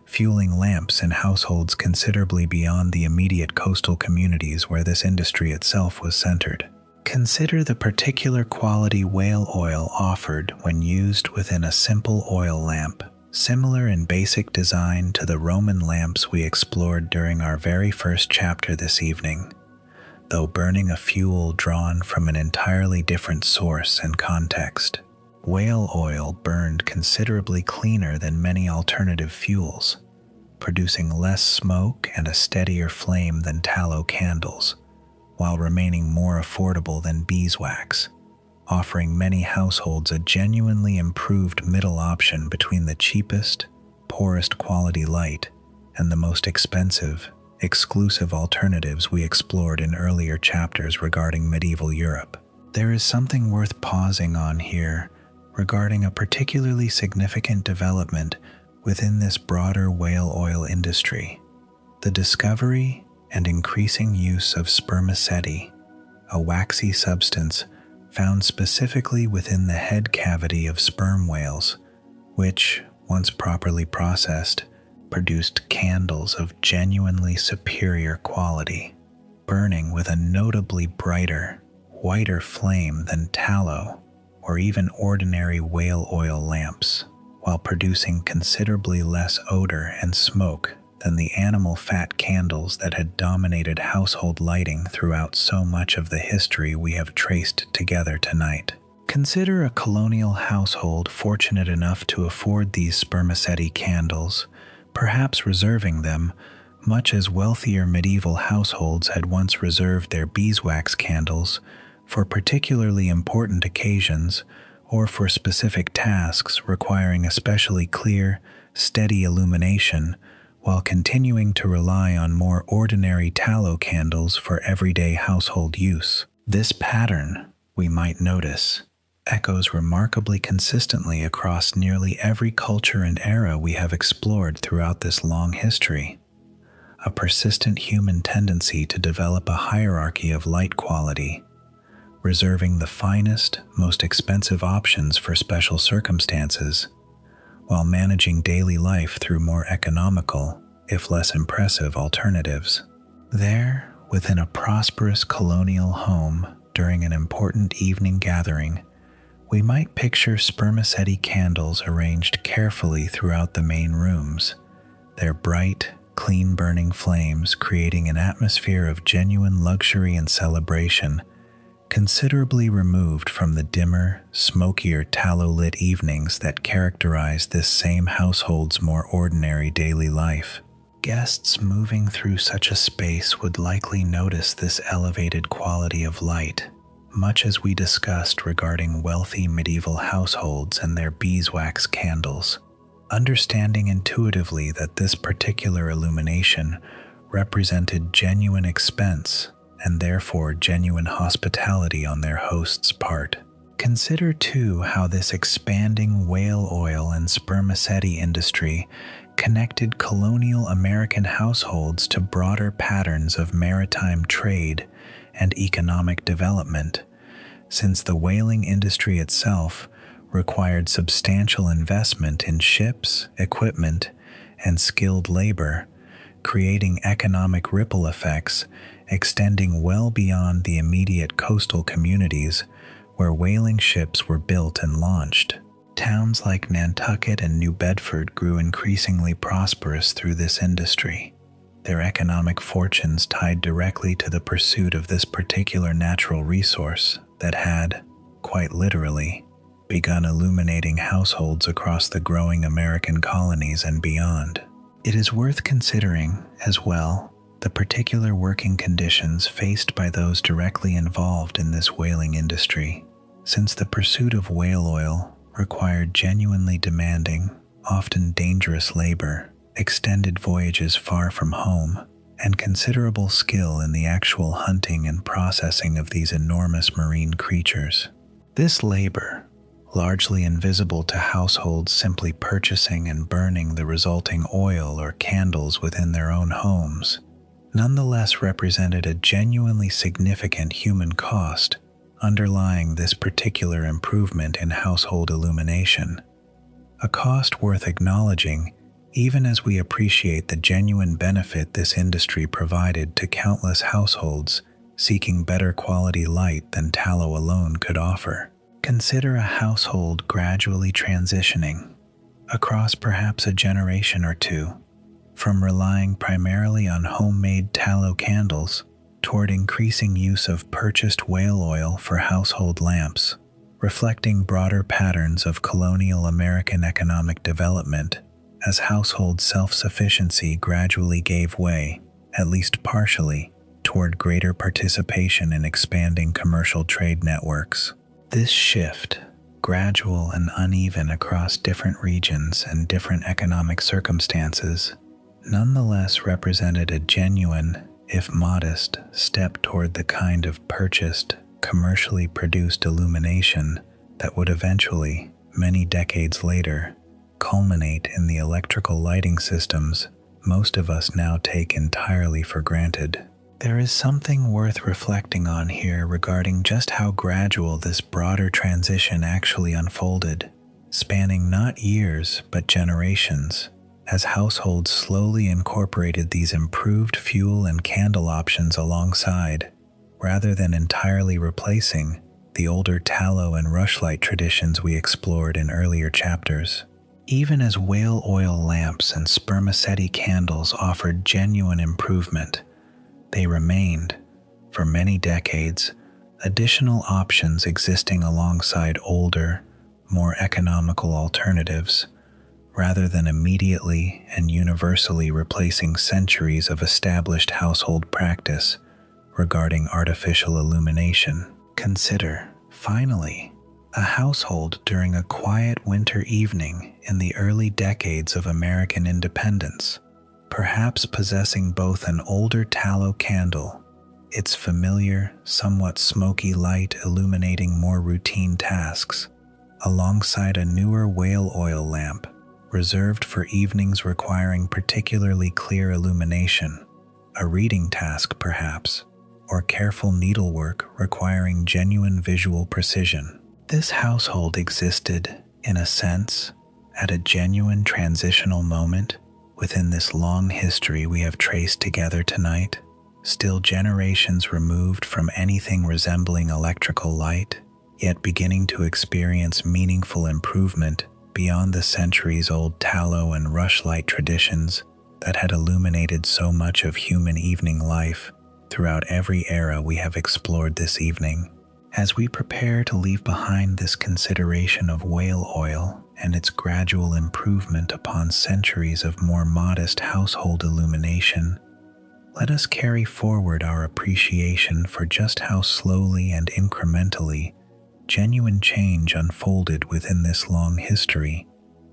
Speaker 1: fueling lamps in households considerably beyond the immediate coastal communities where this industry itself was centered. Consider the particular quality whale oil offered when used within a simple oil lamp, similar in basic design to the Roman lamps we explored during our very first chapter this evening, though burning a fuel drawn from an entirely different source and context. Whale oil burned considerably cleaner than many alternative fuels, producing less smoke and a steadier flame than tallow candles, while remaining more affordable than beeswax, offering many households a genuinely improved middle option between the cheapest, poorest quality light and the most expensive, exclusive alternatives we explored in earlier chapters regarding medieval Europe. There is something worth pausing on here regarding a particularly significant development within this broader whale oil industry: the discovery and increasing use of spermaceti, a waxy substance found specifically within the head cavity of sperm whales, which, once properly processed, produced candles of genuinely superior quality, burning with a notably brighter, whiter flame than tallow or even ordinary whale oil lamps, while producing considerably less odor and smoke than the animal fat candles that had dominated household lighting throughout so much of the history we have traced together tonight. Consider a colonial household fortunate enough to afford these spermaceti candles, perhaps reserving them, much as wealthier medieval households had once reserved their beeswax candles for particularly important occasions or for specific tasks requiring especially clear, steady illumination, while continuing to rely on more ordinary tallow candles for everyday household use. This pattern, we might notice, echoes remarkably consistently across nearly every culture and era we have explored throughout this long history. A persistent human tendency to develop a hierarchy of light quality, reserving the finest, most expensive options for special circumstances, while managing daily life through more economical, if less impressive, alternatives. There, within a prosperous colonial home during an important evening gathering, we might picture spermaceti candles arranged carefully throughout the main rooms, their bright, clean-burning flames creating an atmosphere of genuine luxury and celebration, considerably removed from the dimmer, smokier tallow-lit evenings that characterize this same household's more ordinary daily life. Guests moving through such a space would likely notice this elevated quality of light, much as we discussed regarding wealthy medieval households and their beeswax candles, understanding intuitively that this particular illumination represented genuine expense and therefore genuine hospitality on their host's part. Consider too how this expanding whale oil and spermaceti industry connected colonial American households to broader patterns of maritime trade and economic development, since the whaling industry itself required substantial investment in ships, equipment, and skilled labor, creating economic ripple effects extending well beyond the immediate coastal communities where whaling ships were built and launched. Towns like Nantucket and New Bedford grew increasingly prosperous through this industry, their economic fortunes tied directly to the pursuit of this particular natural resource that had, quite literally, begun illuminating households across the growing American colonies and beyond. It is worth considering, as well, the particular working conditions faced by those directly involved in this whaling industry, since the pursuit of whale oil required genuinely demanding, often dangerous labor, extended voyages far from home, and considerable skill in the actual hunting and processing of these enormous marine creatures. This labor, largely invisible to households simply purchasing and burning the resulting oil or candles within their own homes, nonetheless represented a genuinely significant human cost underlying this particular improvement in household illumination. A cost worth acknowledging even as we appreciate the genuine benefit this industry provided to countless households seeking better quality light than tallow alone could offer. Consider a household gradually transitioning, across perhaps a generation or two, from relying primarily on homemade tallow candles toward increasing use of purchased whale oil for household lamps, reflecting broader patterns of colonial American economic development as household self-sufficiency gradually gave way, at least partially, toward greater participation in expanding commercial trade networks. This shift, gradual and uneven across different regions and different economic circumstances, nonetheless represented a genuine, if modest, step toward the kind of purchased, commercially produced illumination that would eventually, many decades later, culminate in the electrical lighting systems most of us now take entirely for granted. There is something worth reflecting on here regarding just how gradual this broader transition actually unfolded, spanning not years but generations, as households slowly incorporated these improved fuel and candle options alongside, rather than entirely replacing, the older tallow and rushlight traditions we explored in earlier chapters. Even as whale oil lamps and spermaceti candles offered genuine improvement, they remained, for many decades, additional options existing alongside older, more economical alternatives, rather than immediately and universally replacing centuries of established household practice regarding artificial illumination. Consider, finally, a household during a quiet winter evening in the early decades of American independence, perhaps possessing both an older tallow candle, its familiar, somewhat smoky light illuminating more routine tasks, alongside a newer whale oil lamp reserved for evenings requiring particularly clear illumination, a reading task perhaps, or careful needlework requiring genuine visual precision. This household existed, in a sense, at a genuine transitional moment within this long history we have traced together tonight, still generations removed from anything resembling electrical light, yet beginning to experience meaningful improvement beyond the centuries-old tallow and rushlight traditions that had illuminated so much of human evening life throughout every era we have explored this evening. As we prepare to leave behind this consideration of whale oil and its gradual improvement upon centuries of more modest household illumination, let us carry forward our appreciation for just how slowly and incrementally genuine change unfolded within this long history,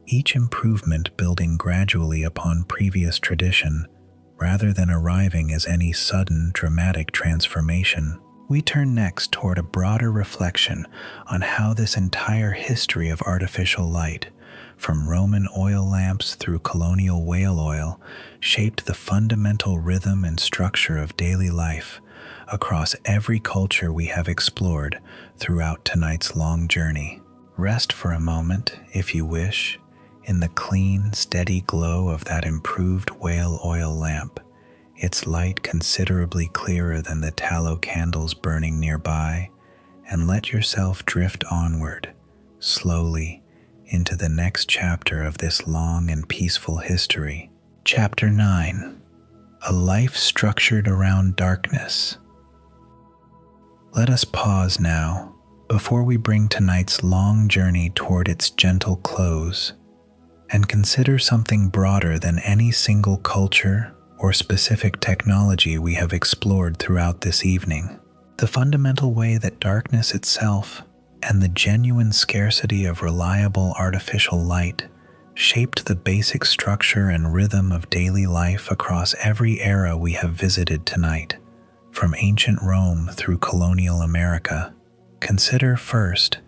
Speaker 1: each improvement building gradually upon previous tradition rather than arriving as any sudden, dramatic transformation. We turn next toward a broader reflection on how this entire history of artificial light, from Roman oil lamps through colonial whale oil, shaped the fundamental rhythm and structure of daily life across every culture we have explored throughout tonight's long journey. Rest for a moment, if you wish, in the clean, steady glow of that improved whale oil lamp, its light considerably clearer than the tallow candles burning nearby, and let yourself drift onward, slowly, into the next chapter of this long and peaceful history. Chapter 9: A Life Structured Around Darkness. Let us pause now, before we bring tonight's long journey toward its gentle close, and consider something broader than any single culture or specific technology we have explored throughout this evening. The fundamental way that darkness itself and the genuine scarcity of reliable artificial light shaped the basic structure and rhythm of daily life across every era we have visited tonight, from ancient Rome through colonial America. Consider first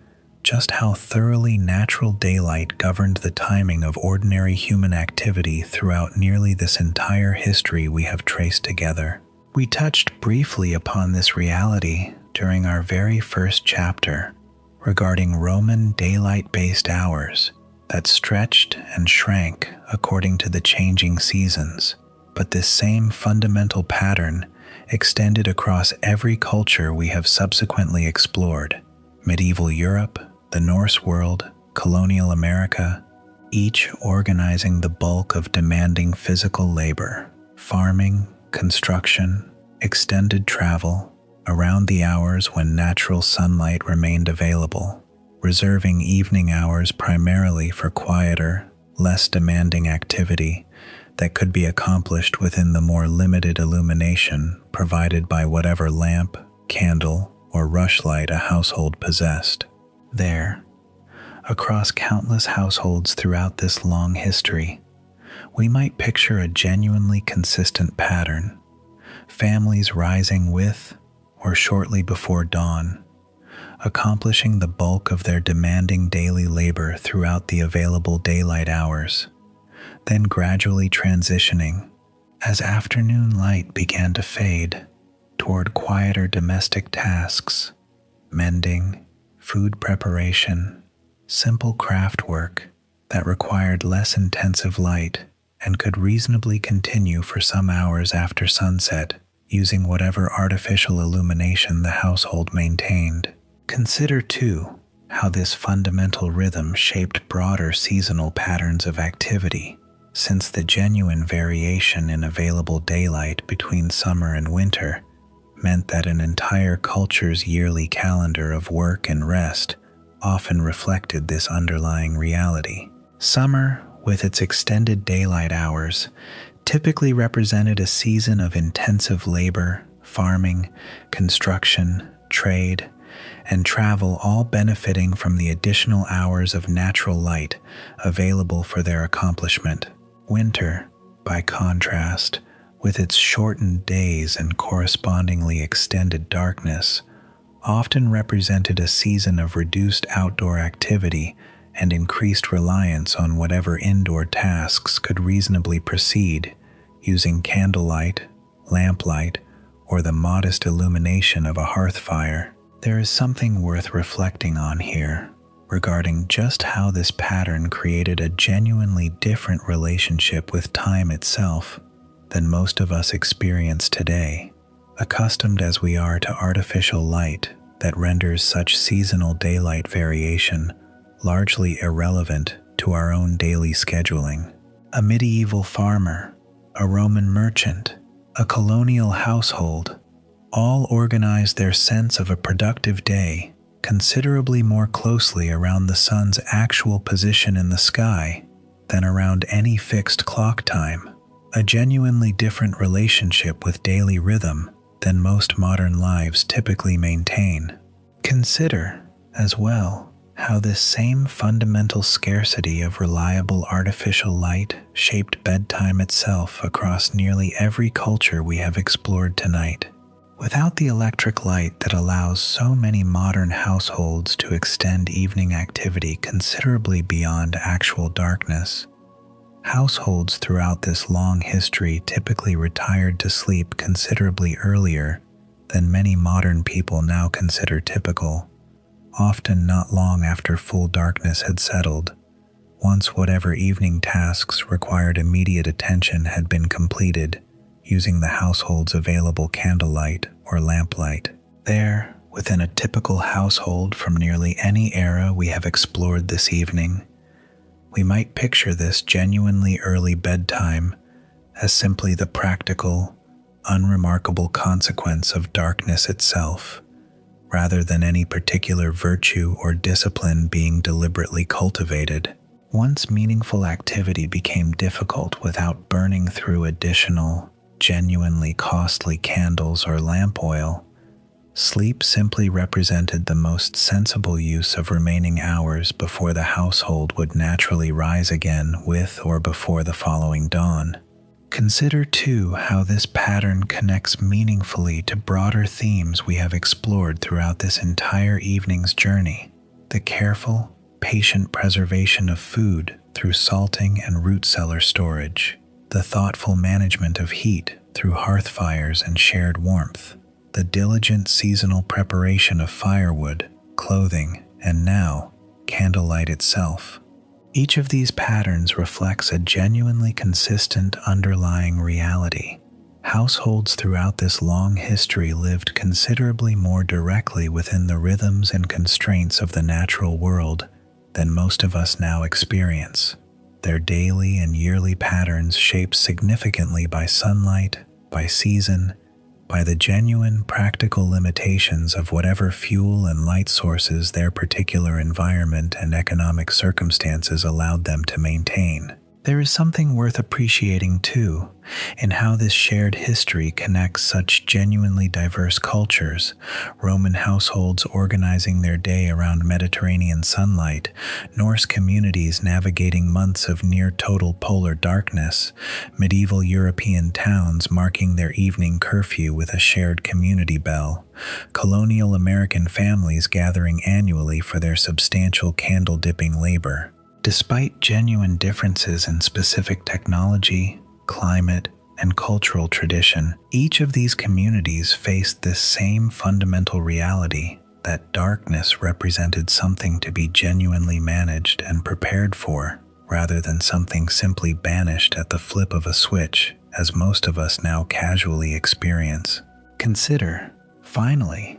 Speaker 1: just how thoroughly natural daylight governed the timing of ordinary human activity throughout nearly this entire history we have traced together. We touched briefly upon this reality during our very first chapter regarding Roman daylight-based hours that stretched and shrank according to the changing seasons. But this same fundamental pattern extended across every culture we have subsequently explored: medieval Europe, the Norse world, colonial America, each organizing the bulk of demanding physical labor, farming, construction, extended travel, around the hours when natural sunlight remained available, reserving evening hours primarily for quieter, less demanding activity that could be accomplished within the more limited illumination provided by whatever lamp, candle, or rushlight a household possessed. There, across countless households throughout this long history, we might picture a genuinely consistent pattern: families rising with or shortly before dawn, accomplishing the bulk of their demanding daily labor throughout the available daylight hours, then gradually transitioning, as afternoon light began to fade, toward quieter domestic tasks: mending, food preparation, simple craft work that required less intensive light and could reasonably continue for some hours after sunset, using whatever artificial illumination the household maintained. Consider, too, how this fundamental rhythm shaped broader seasonal patterns of activity, since the genuine variation in available daylight between summer and winter meant that an entire culture's yearly calendar of work and rest often reflected this underlying reality. Summer, with its extended daylight hours, typically represented a season of intensive labor, farming, construction, trade, and travel, all benefiting from the additional hours of natural light available for their accomplishment. Winter, by contrast, with its shortened days and correspondingly extended darkness, often represented a season of reduced outdoor activity and increased reliance on whatever indoor tasks could reasonably proceed using candlelight, lamplight, or the modest illumination of a hearth fire. There is something worth reflecting on here regarding just how this pattern created a genuinely different relationship with time itself than most of us experience today, accustomed as we are to artificial light that renders such seasonal daylight variation largely irrelevant to our own daily scheduling. A medieval farmer, a Roman merchant, a colonial household, all organized their sense of a productive day considerably more closely around the sun's actual position in the sky than around any fixed clock time, a genuinely different relationship with daily rhythm than most modern lives typically maintain. Consider, as well, how this same fundamental scarcity of reliable artificial light shaped bedtime itself across nearly every culture we have explored tonight. Without the electric light that allows so many modern households to extend evening activity considerably beyond actual darkness, households throughout this long history typically retired to sleep considerably earlier than many modern people now consider typical, often not long after full darkness had settled, once whatever evening tasks required immediate attention had been completed, using the household's available candlelight or lamplight. There, within a typical household from nearly any era we have explored this evening, we might picture this genuinely early bedtime as simply the practical, unremarkable consequence of darkness itself, rather than any particular virtue or discipline being deliberately cultivated. Once meaningful activity became difficult without burning through additional, genuinely costly candles or lamp oil, sleep simply represented the most sensible use of remaining hours before the household would naturally rise again with or before the following dawn. Consider, too, how this pattern connects meaningfully to broader themes we have explored throughout this entire evening's journey: the careful, patient preservation of food through salting and root cellar storage, the thoughtful management of heat through hearth fires and shared warmth, the diligent seasonal preparation of firewood, clothing, and now, candlelight itself. Each of these patterns reflects a genuinely consistent underlying reality. Households throughout this long history lived considerably more directly within the rhythms and constraints of the natural world than most of us now experience. Their daily and yearly patterns shaped significantly by sunlight, by season, by the genuine practical limitations of whatever fuel and light sources their particular environment and economic circumstances allowed them to maintain. There is something worth appreciating, too, in how this shared history connects such genuinely diverse cultures, Roman households organizing their day around Mediterranean sunlight, Norse communities navigating months of near-total polar darkness, medieval European towns marking their evening curfew with a shared community bell, colonial American families gathering annually for their substantial candle-dipping labor. Despite genuine differences in specific technology, climate, and cultural tradition, each of these communities faced this same fundamental reality that darkness represented something to be genuinely managed and prepared for, rather than something simply banished at the flip of a switch, as most of us now casually experience. Consider, finally,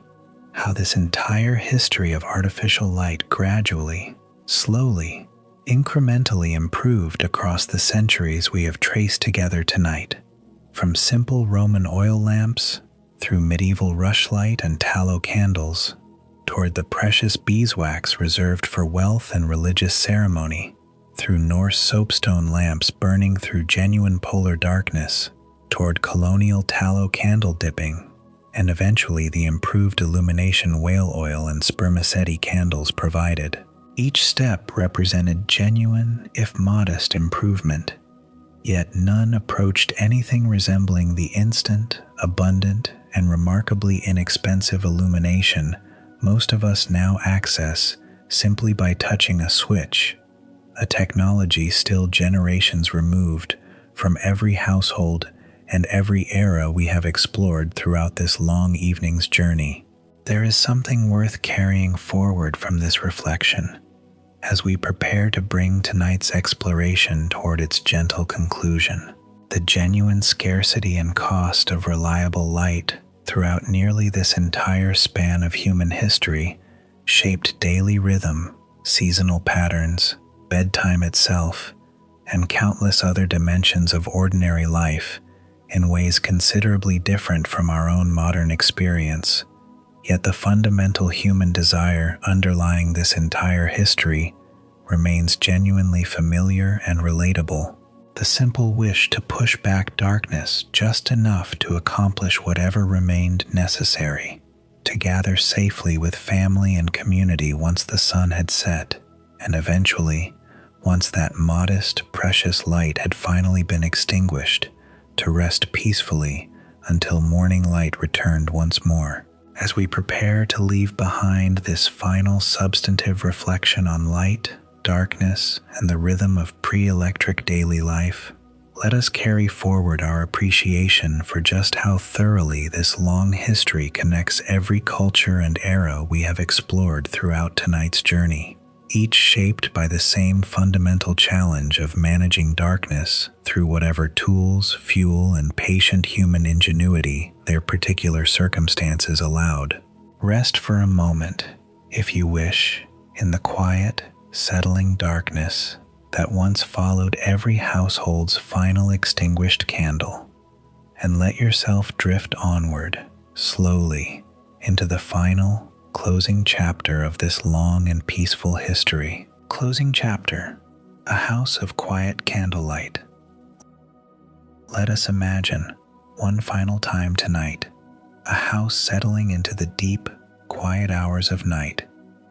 Speaker 1: how this entire history of artificial light gradually, slowly, incrementally improved across the centuries we have traced together tonight. From simple Roman oil lamps, through medieval rushlight and tallow candles, toward the precious beeswax reserved for wealth and religious ceremony, through Norse soapstone lamps burning through genuine polar darkness, toward colonial tallow candle dipping, and eventually the improved illumination whale oil and spermaceti candles provided. Each step represented genuine, if modest, improvement, yet none approached anything resembling the instant, abundant, and remarkably inexpensive illumination most of us now access simply by touching a switch, a technology still generations removed from every household and every era we have explored throughout this long evening's journey. There is something worth carrying forward from this reflection as we prepare to bring tonight's exploration toward its gentle conclusion. The genuine scarcity and cost of reliable light throughout nearly this entire span of human history shaped daily rhythm, seasonal patterns, bedtime itself, and countless other dimensions of ordinary life in ways considerably different from our own modern experience. Yet the fundamental human desire underlying this entire history remains genuinely familiar and relatable. The simple wish to push back darkness just enough to accomplish whatever remained necessary, to gather safely with family and community once the sun had set, and eventually, once that modest, precious light had finally been extinguished, to rest peacefully until morning light returned once more. As we prepare to leave behind this final substantive reflection on light, darkness, and the rhythm of pre-electric daily life, let us carry forward our appreciation for just how thoroughly this long history connects every culture and era we have explored throughout tonight's journey, each shaped by the same fundamental challenge of managing darkness through whatever tools, fuel, and patient human ingenuity their particular circumstances allowed. Rest for a moment, if you wish, in the quiet, settling darkness that once followed every household's final extinguished candle, and let yourself drift onward, slowly, into the final, closing chapter of this long and peaceful history. Closing chapter, a house of quiet candlelight. Let us imagine, one final time tonight, a house settling into the deep, quiet hours of night,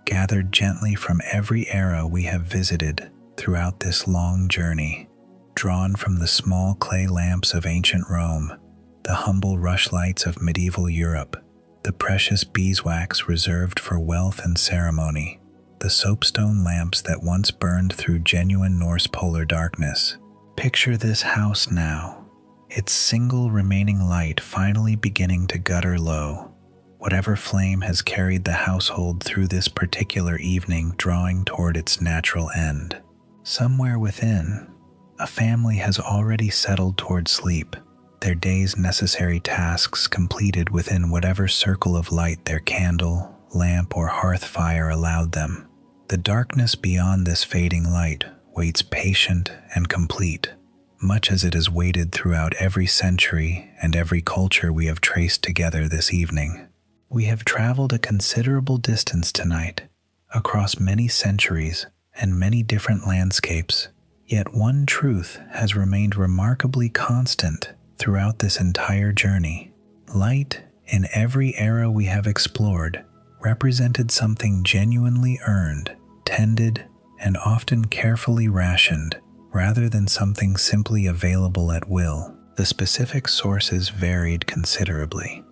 Speaker 1: gathered gently from every era we have visited throughout this long journey, drawn from the small clay lamps of ancient Rome, the humble rushlights of medieval Europe, the precious beeswax reserved for wealth and ceremony, the soapstone lamps that once burned through genuine Norse polar darkness. Picture this house now, its single remaining light finally beginning to gutter low. Whatever flame has carried the household through this particular evening drawing toward its natural end. Somewhere within, a family has already settled toward sleep, their day's necessary tasks completed within whatever circle of light their candle, lamp, or hearth fire allowed them. The darkness beyond this fading light waits patient and complete, much as it has waited throughout every century and every culture we have traced together this evening. We have traveled a considerable distance tonight, across many centuries and many different landscapes, yet one truth has remained remarkably constant throughout this entire journey. Light, in every era we have explored, represented something genuinely earned, tended, and often carefully rationed, rather than something simply available at will. The specific sources varied considerably.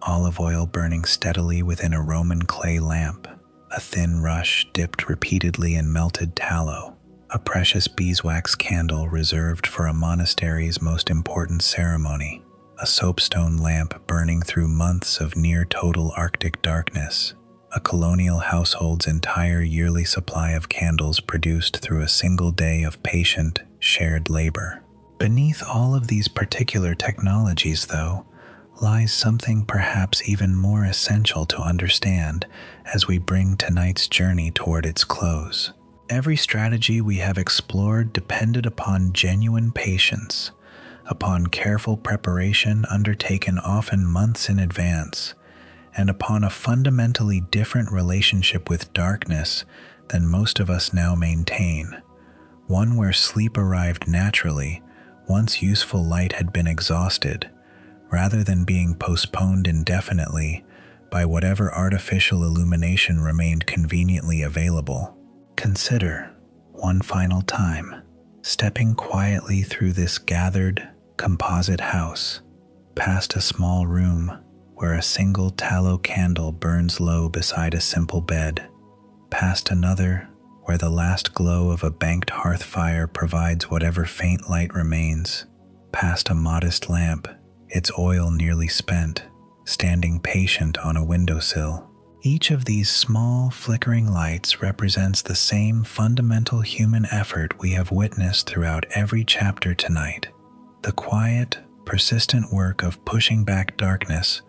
Speaker 1: Olive oil burning steadily within a Roman clay lamp, a thin rush dipped repeatedly in melted tallow, a precious beeswax candle reserved for a monastery's most important ceremony, a soapstone lamp burning through months of near-total Arctic darkness, a colonial household's entire yearly supply of candles produced through a single day of patient, shared labor. Beneath all of these particular technologies, though, lies something perhaps even more essential to understand as we bring tonight's journey toward its close. Every strategy we have explored depended upon genuine patience, upon careful preparation undertaken often months in advance, and upon a fundamentally different relationship with darkness than most of us now maintain, one where sleep arrived naturally once useful light had been exhausted, rather than being postponed indefinitely by whatever artificial illumination remained conveniently available. Consider, one final time, stepping quietly through this gathered, composite house, past a small room where a single tallow candle burns low beside a simple bed, past another where the last glow of a banked hearth fire provides whatever faint light remains, past a modest lamp, its oil nearly spent, standing patient on a windowsill. Each of these small, flickering lights represents the same fundamental human effort we have witnessed throughout every chapter tonight. The quiet, persistent work of pushing back darkness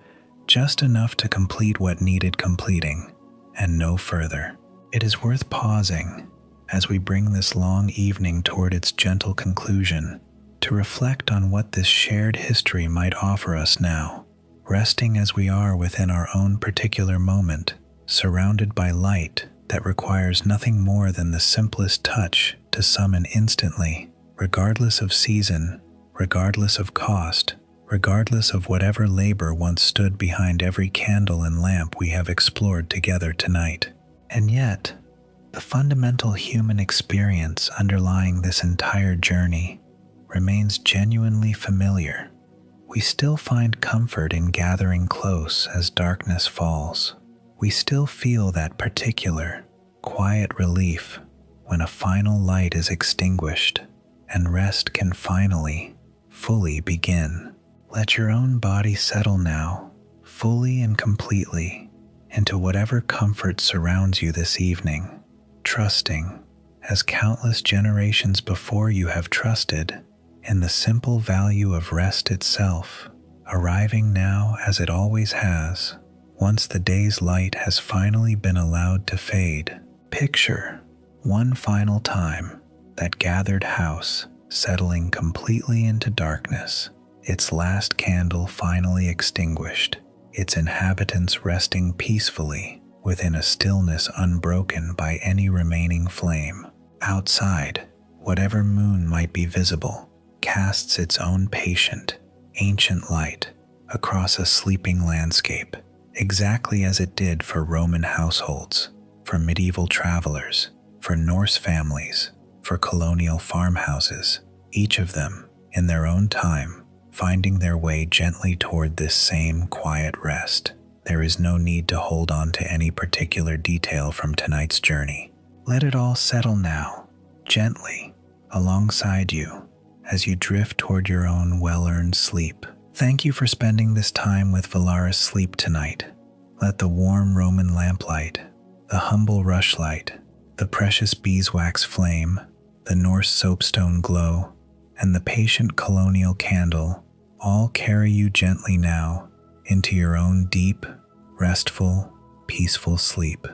Speaker 1: just enough to complete what needed completing, and no further. It is worth pausing, as we bring this long evening toward its gentle conclusion, to reflect on what this shared history might offer us now, resting as we are within our own particular moment, surrounded by light that requires nothing more than the simplest touch to summon instantly, regardless of season, regardless of cost, regardless of whatever labor once stood behind every candle and lamp we have explored together tonight. And yet, the fundamental human experience underlying this entire journey remains genuinely familiar. We still find comfort in gathering close as darkness falls. We still feel that particular, quiet relief when a final light is extinguished and rest can finally, fully begin. Let your own body settle now, fully and completely, into whatever comfort surrounds you this evening, trusting, as countless generations before you have trusted, in the simple value of rest itself, arriving now as it always has, once the day's light has finally been allowed to fade. Picture, one final time, that gathered house settling completely into darkness, its last candle finally extinguished, its inhabitants resting peacefully within a stillness unbroken by any remaining flame. Outside, whatever moon might be visible casts its own patient, ancient light across a sleeping landscape, exactly as it did for Roman households, for medieval travelers, for Norse families, for colonial farmhouses, each of them, in their own time, finding their way gently toward this same quiet rest. There is no need to hold on to any particular detail from tonight's journey. Let it all settle now, gently, alongside you, as you drift toward your own well-earned sleep. Thank you for spending this time with Velaris Sleep tonight. Let the warm Roman lamplight, the humble rushlight, the precious beeswax flame, the Norse soapstone glow, and the patient colonial candle all carry you gently now into your own deep, restful, peaceful sleep.